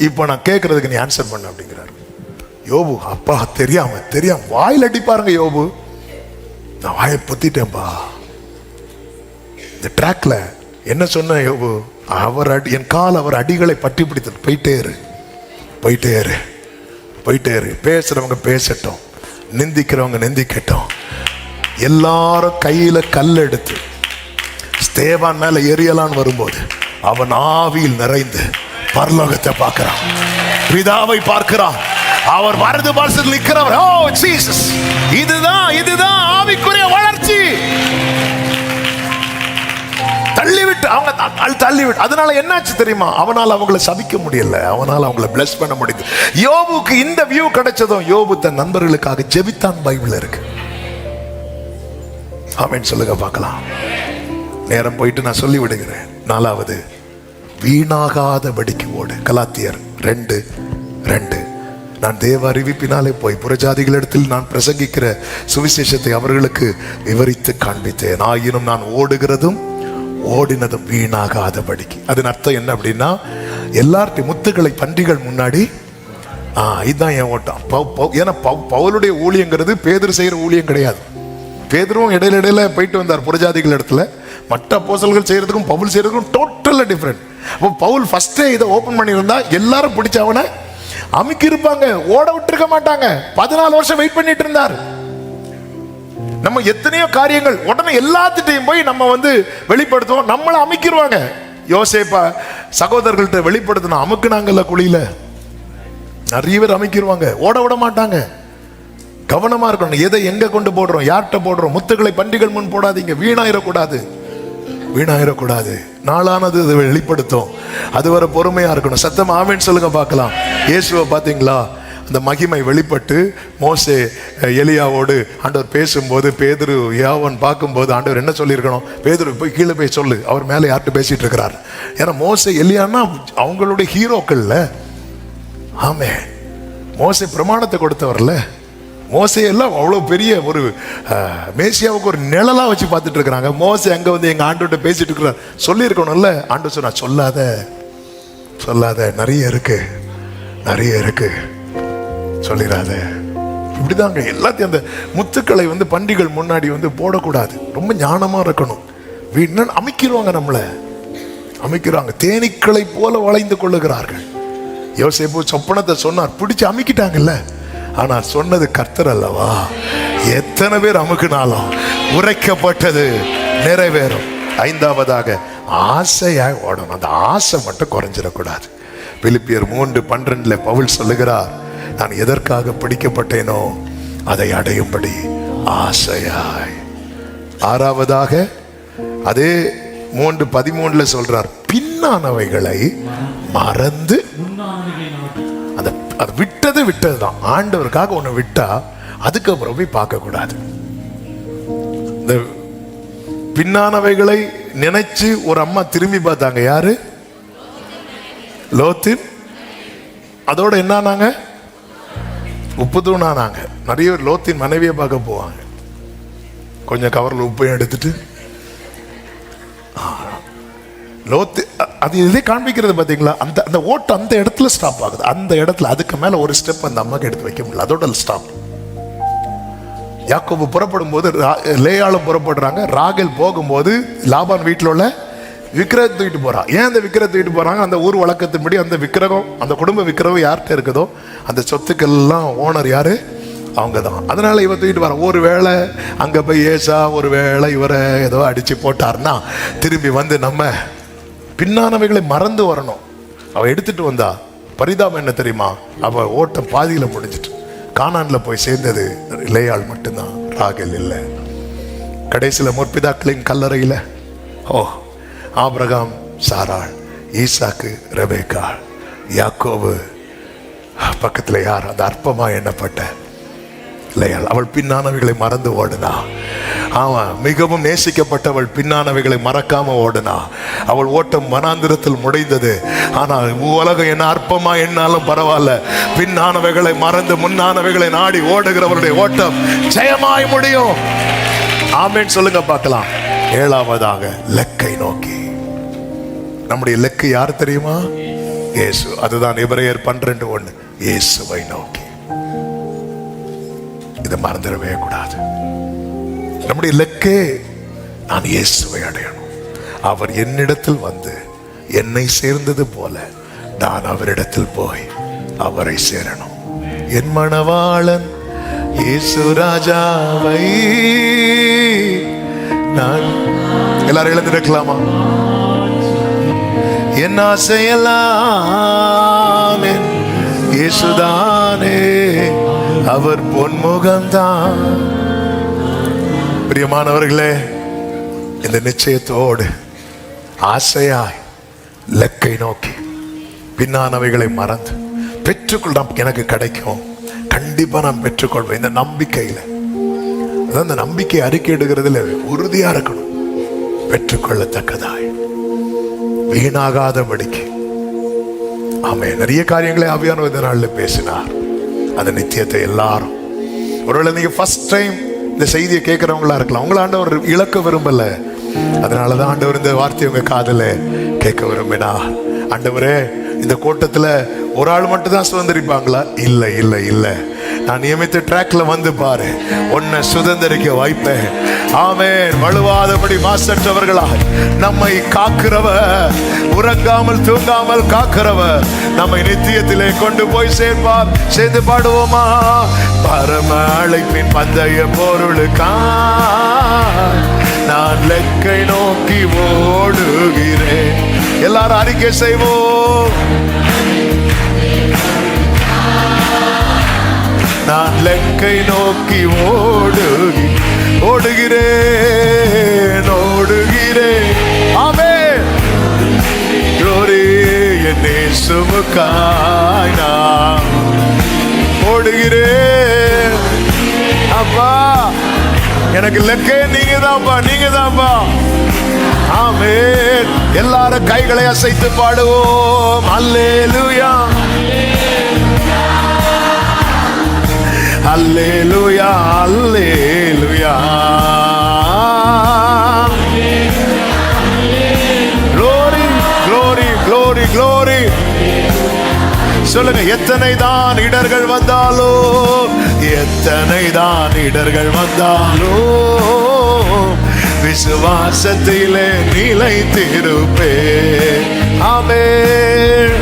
Speaker 1: இப்ப நான் கேட்கறதுக்கு நீ ஆன்சர் பண்ண அப்படிங்கிறார் யோபு. அப்பா தெரியாம வாயில் அடிப்பாருங்க யோபு. நான் வாயை பொத்திட்டேன்பா. இந்த ட்ராக்ல என்ன சொன்ன யோபு, அவர் என் கால் அவர் அடிகளை பற்றி பிடித்து போயிட்டே இரு, போயிட்டே இரு, போயிட்டே இரு. பேசுறவங்க பேசட்டும், நிந்திக்கிறவங்க நிந்திக்கட்டும். எல்லாரும் கையில கல் எடுத்து ஸ்தேவான் மேல எரியலான்னு வரும்போது அவன் ஆவியில் நிறைந்து பரலோகத்தை பார்க்கிறான், பிதாவை பார்க்கிறான். அவர் வரது பாசத்தில் நிற்கிறவர். ஓ ஜீசஸ், இதுதான் ஆவிக்குரிய வளர்ச்சி. தள்ளிவிட்டு அவங்க தள்ளிவிட்டு, அதனால என்னாச்சு தெரியுமா, அவனால் அவங்களை சபிக்க முடியல, அவனால் அவங்களை பிளஸ் பண்ண முடியுது. யோபுக்கு இந்த வியூ கிடைச்சதும் யோபு தன் நண்பர்களுக்காக ஜெபித்தான், பைபிள் இருக்கு. ஆமென் சொல்லுங்க பார்க்கலாம். நேரம் போயிட்டு நான் சொல்லி விடுகிறேன். 4வது, வீணாகாதபடிக்கு ஓடு. கலாத்தியர் 2:2. நான் தேவ அறிவிப்பினாலே போய் புறஜாதிகளிடத்தில் நான் பிரசங்கிக்கிற சுவிசேஷத்தை அவர்களுக்கு விவரித்து காண்பித்தேன். ஆயினும் நான் ஓடுகிறதும் ஓடினதும் வீணாகாதபடிக்கு. அதன் அர்த்தம் என்ன அப்படின்னா, எல்லார்ட்டையும் முத்துக்களை பன்றிகள் முன்னாடி, இதுதான் என் ஓட்டம். ஏன்னா பவுலுடைய ஊழியங்கிறது பேதுரு செய்யற ஊழியம் கிடையாது. பேதுருவும் இடையில போயிட்டு வந்தார் புறஜாதிகள் இடத்துல. மற்ற அப்போஸ்தலர்கள் செய்யறதுக்கும் பவுல் செய்யறதுக்கும் டோட்டலா டிஃப்ரெண்ட். அப்போ பவுல் ஃபர்ஸ்டே இதை ஓபன் பண்ணியிருந்தா எல்லாரும் பிடிச்சவனை அமுக்கி இருப்பாங்க, ஓட விட்டு இருக்க மாட்டாங்க. 14 வருஷம் வெயிட் பண்ணிட்டு இருந்தார். நம்ம எத்தனையோ காரியங்கள் உடனே எல்லாத்திட்டையும் போய் நம்ம வெளிப்படுத்துவோம், நம்மளை அமுக்கிடுவாங்க. யோசேப்பா சகோதரர்கள்ட்ட வெளிப்படுத்தணும், அமுக்குனாங்கல்ல குழியில, நிறைய பேர் அமுக்கிடுவாங்க, ஓட விட மாட்டாங்க. கவனமா இருக்கணும், எதை எங்க கொண்டு போடுறோம், யார்கிட்ட போடுறோம். முத்துக்களை பன்றிகள் முன் போடாதீங்க, வீணாயிடக்கூடாது, வீணாயிடக்கூடாது. நாளானது அதை வெளிப்படுத்தும், அதுவரை பொறுமையா இருக்கணும். சத்தம் ஆமென் சொல்லுங்க பார்க்கலாம். இயேசுவை பார்த்தீங்களா, அந்த மகிமை வெளிப்பட்டு மோசே எலியாவோடு ஆண்டவர் பேசும்போது பேதுரு யாவன் பார்க்கும்போது ஆண்டவர் என்ன சொல்லியிருக்கணும், பேதுரு போய் கீழே போய் சொல்லு, அவர் மேலே யார்கிட்ட பேசிட்டு இருக்கிறார். ஏன்னா மோசே எலியான்னா அவங்களுடைய ஹீரோக்கள்ல. ஆமே, மோசே பிரமாணத்தை கொடுத்தவர்ல. மோசே எல்லாம் அவ்வளோ பெரிய ஒரு மேசியாவுக்கு ஒரு நிழலா வச்சு பார்த்துட்டு இருக்கிறாங்க. மோசே அங்கே எங்க ஆண்டோட்ட பேசிட்டு இருக்கிறார், சொல்லியிருக்கணும்ல. ஆண்டு சொன்னா சொல்லாத சொல்லாத, நிறைய இருக்கு, நிறைய இருக்கு, சொல்லிடாத. இப்படிதாங்க எல்லாத்தையும் அந்த முத்துக்களை பண்டிகள் முன்னாடி போடக்கூடாது. ரொம்ப ஞானமா இருக்கணும். வீண் அமைக்கிறவங்க, நம்மளை அமைக்கிறாங்க, தேனீக்களை போல வளைந்து கொள்ளுகிறார்கள். யோசேப்பு சொப்பனத்தை சொன்னார், பிடிச்சு அமைக்கிட்டாங்கல்ல. ஆனா சொன்னது கர்த்தர் அல்லவா? எத்தனை பேர் அமுக்குனாலும் உரைக்கப்பட்டது நிறைவேறும். ஐந்தாவதாக ஆசையாய் ஓடணும். அந்த ஆசை மட்டும் குறைஞ்சிடக்கூடாது. பிலிப்பியர் 3:12 பவுல் சொல்லுகிறார், நான் எதற்காக பிடிக்கப்பட்டேனோ அதை அடையும்படி ஆசையாய். ஆறாவதாக அதே 3:13 சொல்றார், பின்னானவைகளை மறந்து. அது விட்டதுதான். ஆண்டவருக்காக ஒண்ணு விட்டா அதுக்கப்புறம் போய் பார்க்க கூடாது. இந்த பின்னானவைகளை நினைச்சு ஒரு அம்மா திரும்பி பார்த்தாங்க. யாரு? லோத்தின். அதோட என்னானாங்க? உப்பு தூணானாங்க. நிறைய பேர் லோத்தின் மனைவியை பார்க்க போவாங்க. கொஞ்சம் கவர்ல உப்பையும் எடுத்துட்டு லோத்து. அது இதே காண்பிக்கிறது பாத்தீங்களா? அந்த அந்த ஓட்டு அந்த இடத்துல ஸ்டாப் ஆகுது. அந்த இடத்துல அதுக்கு மேல ஒரு ஸ்டெப் அந்த அம்மாக்கு எடுத்து வைக்க முடியல. அதோட ஸ்டாப். யாக்கோபு புறப்படும் போது லேயாளும் புறப்படுறாங்க. ராகேல் போகும்போது லாபான் வீட்டில் உள்ள விக்கிரகத்தை தூக்கிட்டு போறான். ஏன் அந்த விக்கிரகத்தை தூக்கிட்டு போறாங்க? அந்த ஊர் வழக்கத்தின்படி அந்த விக்கிரகம், அந்த குடும்ப விக்கிரகம் யார்கிட்ட இருக்குதோ அந்த சொத்துக்கெல்லாம் ஓனர் யாரு? அவங்க தான். அதனால இவ தூக்கிட்டு வர. ஒரு வேளை அங்க போய் ஏசா ஒரு வேளை இவரை ஏதோ அடிச்சு போட்டார்னா திரும்பி வந்து நம்ம பின்னானவைகளை மறந்து வரணும். அவ எடுத்துட்டு வந்தா பரிதாபம் என்ன தெரியுமா? அவ ஓட்டம் பாதியில முடிஞ்சிட்டு கானான்ல போய் சேர்ந்தது லேயாள் மட்டும்தான், ராகேல் இல்லை. கடைசியில முற்பிதாக்களின் கல்லறையில ஆபிரகாம், சாராள், ஈசாக்கு, ரெபேக்காள், யாக்கோபு, பக்கத்துல யார்? அந்த அற்பமா எண்ணப்பட்ட லேயாள். அவள் பின்னானவைகளை மறந்து ஓடுனா. ஆமா, மிகவும் நேசிக்கப்பட்டவள் பின்னானவைகளை மறக்காம ஓடுனா. அவள் ஓட்டம் வனாந்திரத்தில் முடிந்தது. ஆனால் உலகம் என்ன அற்பமா என்னாலும் பரவாயில்ல, பின்னானவைகளை மறந்து முன்னானவைகளை நாடி ஓடுகிறவருடைய ஓட்டம் ஜெயமாய் முடியும். ஆமென் சொல்லுங்க பார்க்கலாம். ஏழாவதாக லக்கை நோக்கி. நம்முடைய லக்கு யார் தெரியுமா? இயேசு. அதுதான் எபிரேயர் 12:1. இயேசுவை நோக்கி. இதை மறந்துடவே கூடாது. நம்முடைய லக்கே நான் இயேசுவை அடையணும். அவர் என்னிடத்தில் வந்து என்னை சேர்ந்தது போல நான் அவரிடத்தில் போய் அவரை சேரணும். என் மணவாளன் இயேசு ராஜாவை நான். எல்லாரும் எழுந்திருக்கலாமா? என் ஆசையெல்லாம் இயேசுதானே, அவர் பொன்முகம்தான். பிரியமானவர்களே, இந்த நிச்சயத்தோடு ஆசையாய் லக்கை நோக்கி பின்னானவைகளை மறந்து பெற்றுக்கொள்ள எனக்கு கிடைக்கும், கண்டிப்பா நான் பெற்றுக்கொள்வேன். இந்த நம்பிக்கையில, அதான் இந்த நம்பிக்கை அறிக்கையிடுகிறதுல உறுதியா இருக்கணும். பெற்றுக்கொள்ளத்தக்கதாய் வீணாகாதபடிக்கு. ஆமே, நிறைய காரியங்களை ஆவியானவர் இந்த நாளில் பேசினார். அந்த நித்தியத்தை எல்லாரும், ஒருவேளை நீங்க ஃபர்ஸ்ட் டைம் இந்த செய்தியை கேட்கிறவங்களா இருக்கலாம். உங்களை ஆண்டவர் இழக்க விரும்பல. அதனாலதான் ஆண்டவர் இந்த வார்த்தையை உங்க காதுல கேட்க விரும்பினார். ஆண்டவரே, இந்த கூட்டத்துல ஒரு ஆள் மட்டும் தான் சுதந்திரிப்பாங்களா? இல்ல இல்ல இல்ல, நான் நியமித்த ட்ராக்ல வந்து பாரு, உன்னை சுதந்திரிக்க வைப்பேன். ஆமென். வலுவாதபடி மாசற்றவர்களாய் நம்மை காக்கிறவர், உறங்காமல் தூங்காமல் காக்கிறவர் நம்மை நித்தியத்திலே கொண்டு போய் சேர்ப்பார். சேர்ந்து பாடுவோமா? பரம அழைப்பின் பந்தய பொருளுக்கா நான் லக்கை நோக்கி ஓடுகிறேன். எல்லாரும் அறிக்கை செய்வோம். நான் லக்கை நோக்கி ஓடுகிறேன், ஓடுகிறேன். ஆமென். glory என் இயேசுவுக்காய் நான் ஓடுகிறேன். அப்பா, எனக்கு லக்கே நீங்க தான்ப்பா, நீங்க தான்ப்பா. ஆமென். எல்லாரும் கைகளை அசைத்து பாடுவோம். அல்லேலூயா, அல்லேலூயா, அல்லேலூயா. glory glory glory glory. சொல்லுங்க, எத்தனை தான் இடர்கள் வந்தாலும், எத்தனை தான் இடர்கள் வந்தாலும் விசுவாசத்திலே நிலைத்திருப்பேன். ஆமென்.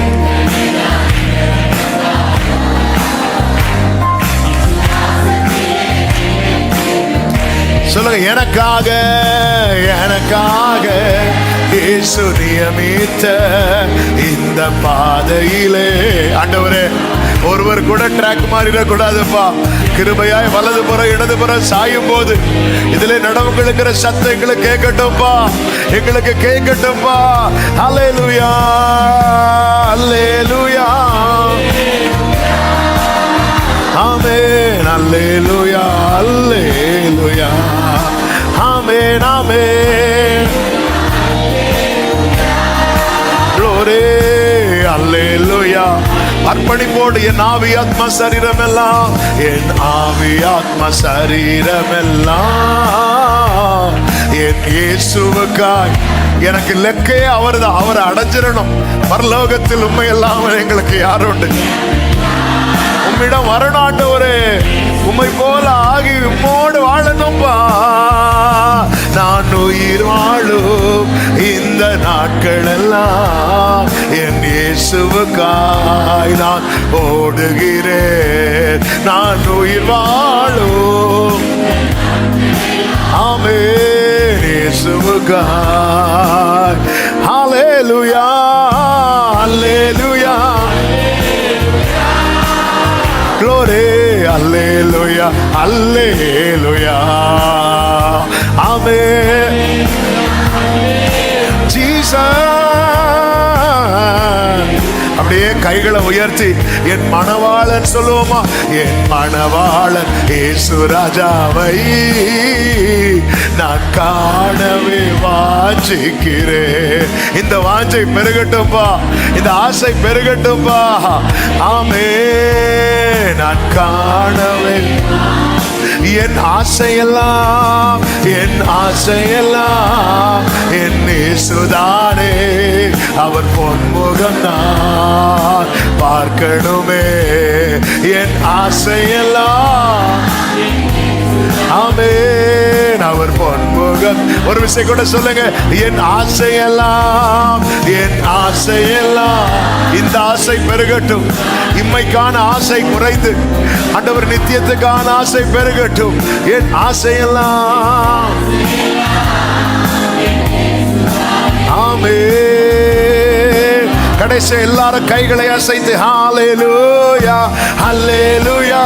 Speaker 1: சொல்லுங்க, எனக்காக எனக்காக இயேசு நியமித்த இந்த பாதையிலே. ஆண்டவரே, ஒருவர் கூட ட்ராக் மாறிடக்கூடாதுப்பா. கிருபையாய் வலதுபுறம் இடதுபுறம் சாயும் போது இதிலே நடவுகளுக்கிற சத்தம் எங்களுக்கு கேட்கட்டும்பா, எங்களுக்கு கேட்கட்டும்பா. அல்லேலூயா, அல்லேலூயா, ஆமென். அல்லேலூயா, அல்லேலூயா, ஆமென், ஆமென். க்ளோரி, அல்லேலூயா. அர்ப்பணிப்போடு என் ஆவி ஆத்ம சரீரம் எல்லாம், என் ஆவி ஆத்ம சரீரம் எல்லாம் என் இயேசுவுக்காய். எனக்கு லெக்கே அவர்தான். அவரை அடைஞ்சிடணும். பரலோகத்தில் உண்மை எல்லாம் எங்களுக்கு யாருண்டு? உம்மிடம் வரணும் ஆண்டவரே. உம்மை போல ஆகி உம்மோடு வாழணும்பா. நான் உயிர் வாழும் இந்த நாட்கள் எல்லாம் என் இயேசுவுக்காய் நான் ஓடுகிறேன். நான் உயிர் வாழும், ஆமென், இயேசுவுக்காய். ஹல்லேலூயா, ஹல்லேலூயா, க்ளோரி, அல்லேலூயா, அல்லேலூயா, ஆமென். ஜீசஸ். அப்படியே கைகளை உயர்த்தி என் மணவாளன் சொல்லுவோமா? என் மணவாளன் இயேசு ராஜாவை நான் காணவே வாஞ்சிக்கிறேன். இந்த வாஞ்சை பெருகட்டும்பா, இந்த ஆசை பெருகட்டும்பா. ஆமென். நான் காணவே, என் ஆசையெல்லாம், என் ஆசையெல்லாம் என் இயேசுதானே. அவர் பொன்முகம் நான் பார்க்கணுமே. என் ஆசையெல்லாம், ஆமென், அவர் பொன்முகம். ஒரு விஷயம் கூட சொல்லுங்க, என் ஆசையெல்லாம், என் ஆசையெல்லாம். இந்த ஆசை பெருகட்டும். இம்மைக்கான ஆசை குறைந்து ஆண்டவர் நித்தியத்துக்கான ஆசை பெருகட்டும். என் ஆசையெல்லாம், ஆமென். கடைசி எல்லாரும் கைகளை அசைத்து ஹல்லேலூயா, ஹல்லேலூயா,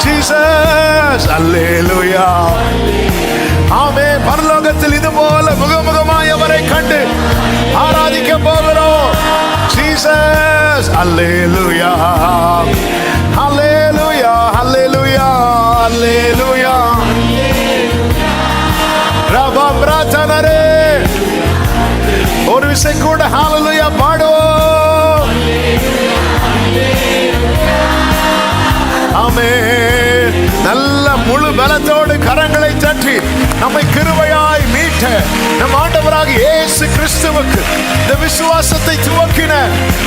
Speaker 1: ஜீசஸ், அல்லேலூயா, ஆமென். பரலோகத்தில் இது போல முகமுகமாய் அவரை கண்டு ஆராதிக்க போகிறோம். ஜீசஸ், அல்லேலூயா, அல்லேலூயா, அல்லேலூயா, அல்லேலூயா. ரபம் ராஜனரே, ஒரு விஷயம் கூட ஹல்லேலூயா பாடுவோம். ஆமென். நல்ல முழு பலத்தோடு கரங்களை தட்டி நம்மை கிருபையாய் மீட்ட நம் ஆண்டவராகிய இயேசு கிறிஸ்துவுக்கு இந்த விசுவாசத்தை துவக்கின,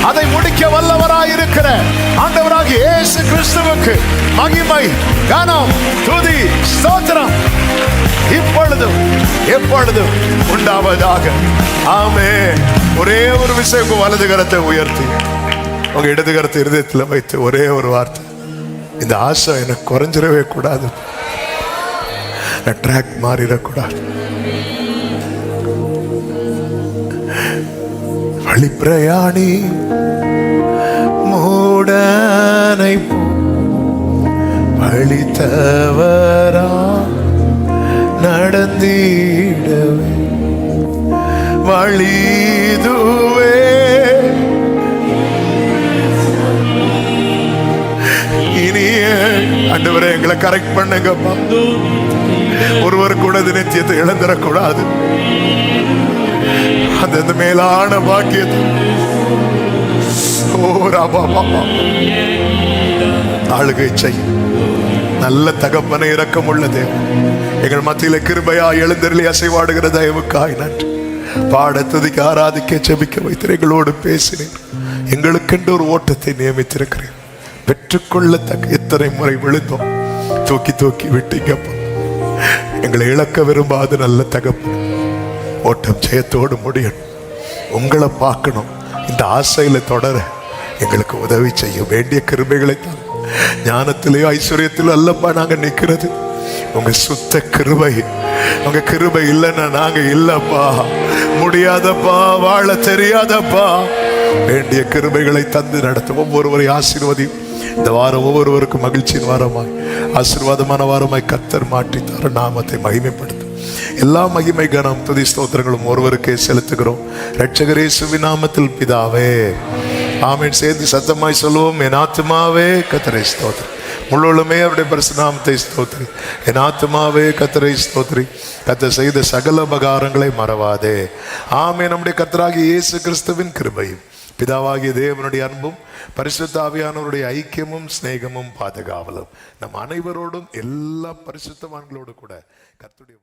Speaker 1: அதை முடிக்க வல்லவராய் இருக்கிற ஆண்டவராகிய இயேசு கிறிஸ்துவுக்கு மகிமை, கனம், துதி, ஸ்தோத்திரம் இப்பொழுதும் எப்பொழுதும் உண்டாவதாக. ஆமென். ஒரே ஒரு விஷயம், வலது கரத்தை உயர்த்தி உங்க இடது கரத்தை இருதயத்தில் வைத்து ஒரே ஒரு வார்த்தை, இந்த ஆசை எனக்கு குறைஞ்சிடவே கூடாது, ட்ராக் மாறிடக்கூடாது. வழி பிரயாணி மூடனை வழி தவறா நடந்திடவே வழிதுவே இனிய ஆண்டவரே எங்களை கரெக்ட் பண்ணுங்கப்பா. ஒருவர் கூட நித்தியத்தை இழந்துடக்கூடாது. அந்த மேலான பாக்கியத்தை ஆளுகை செய். நல்ல தகப்பனை இரக்கம் உள்ளது எங்கள் மத்தியில கிருபையா எழுந்தருளி அசைவாடுகிற தயவுக்காய் நன்றி. பாட துதிக்க ஆராதிக்க செபிக்க வைத்து எங்களோடு பேசினேன். எங்களுக்கென்று ஒரு ஓட்டத்தை நியமித்திருக்கிறேன். பெற்றுக்கொள்ளத்தக்க எத்தனை முறை விழுந்தோம், தூக்கி தூக்கி விட்டீங்கப்பா. எங்களை இழக்க விரும்பாத நல்ல தகப்பன், ஓட்டம் ஜெயத்தோடு முடியணும். உங்களை பார்க்கணும். இந்த ஆசையில தொடர எங்களுக்கு உதவி செய்ய வேண்டிய கிருபைகளை தான். ஞானத்திலேயோ ஐஸ்வர்யத்திலோ அல்லப்பா நாங்க நிற்கிறது. உங்க சுத்த கிருபை, உங்க கிருபை இல்லைன்னா நாங்க இல்லப்பா, முடியாதப்பா, வாழ தெரியாதப்பா. வேண்டிய கிருபைகளை தந்து நடத்தும் ஒவ்வொருவரை ஆசீர்வதி. இந்த வாரம் ஒவ்வொருவருக்கும் மகிழ்ச்சியின் வாரமாய், ஆசீர்வாதமான வாரமாய் கர்த்தர் மாற்றி தர நாமத்தை மகிமைப்படுத்தும். எல்லா மகிமை கனம் துதி ஸ்தோத்திரங்களும் ஒருவருக்கே செலுத்துகிறோம். இரட்சகர் இயேசுவின் நாமத்தில் பிதாவே, ஆமென். சேர்ந்து சத்தமாய் சொல்லுவோம், என் ஆத்துமாவே கர்த்தரை ஸ்தோத்திரி, முழுவதுமே அவருடைய பரிசுத்த நாமத்தை ஸ்தோத்திரி. என் ஆத்துமாவே கர்த்தரை ஸ்தோத்திரி, கர்த்தர் செய்த சகல உபகாரங்களை மறவாதே. ஆமென். நம்முடைய கர்த்தராகிய இயேசு கிறிஸ்துவின் கிருபையும், பிதாவாகிய தேவனுடைய அன்பும், பரிசுத்த ஆவியானவருடைய ஐக்கியமும் சிநேகமும் பாதுகாவலும் நம் அனைவரோடும், எல்லா பரிசுத்தவான்களோடு கூட கர்த்தருடைய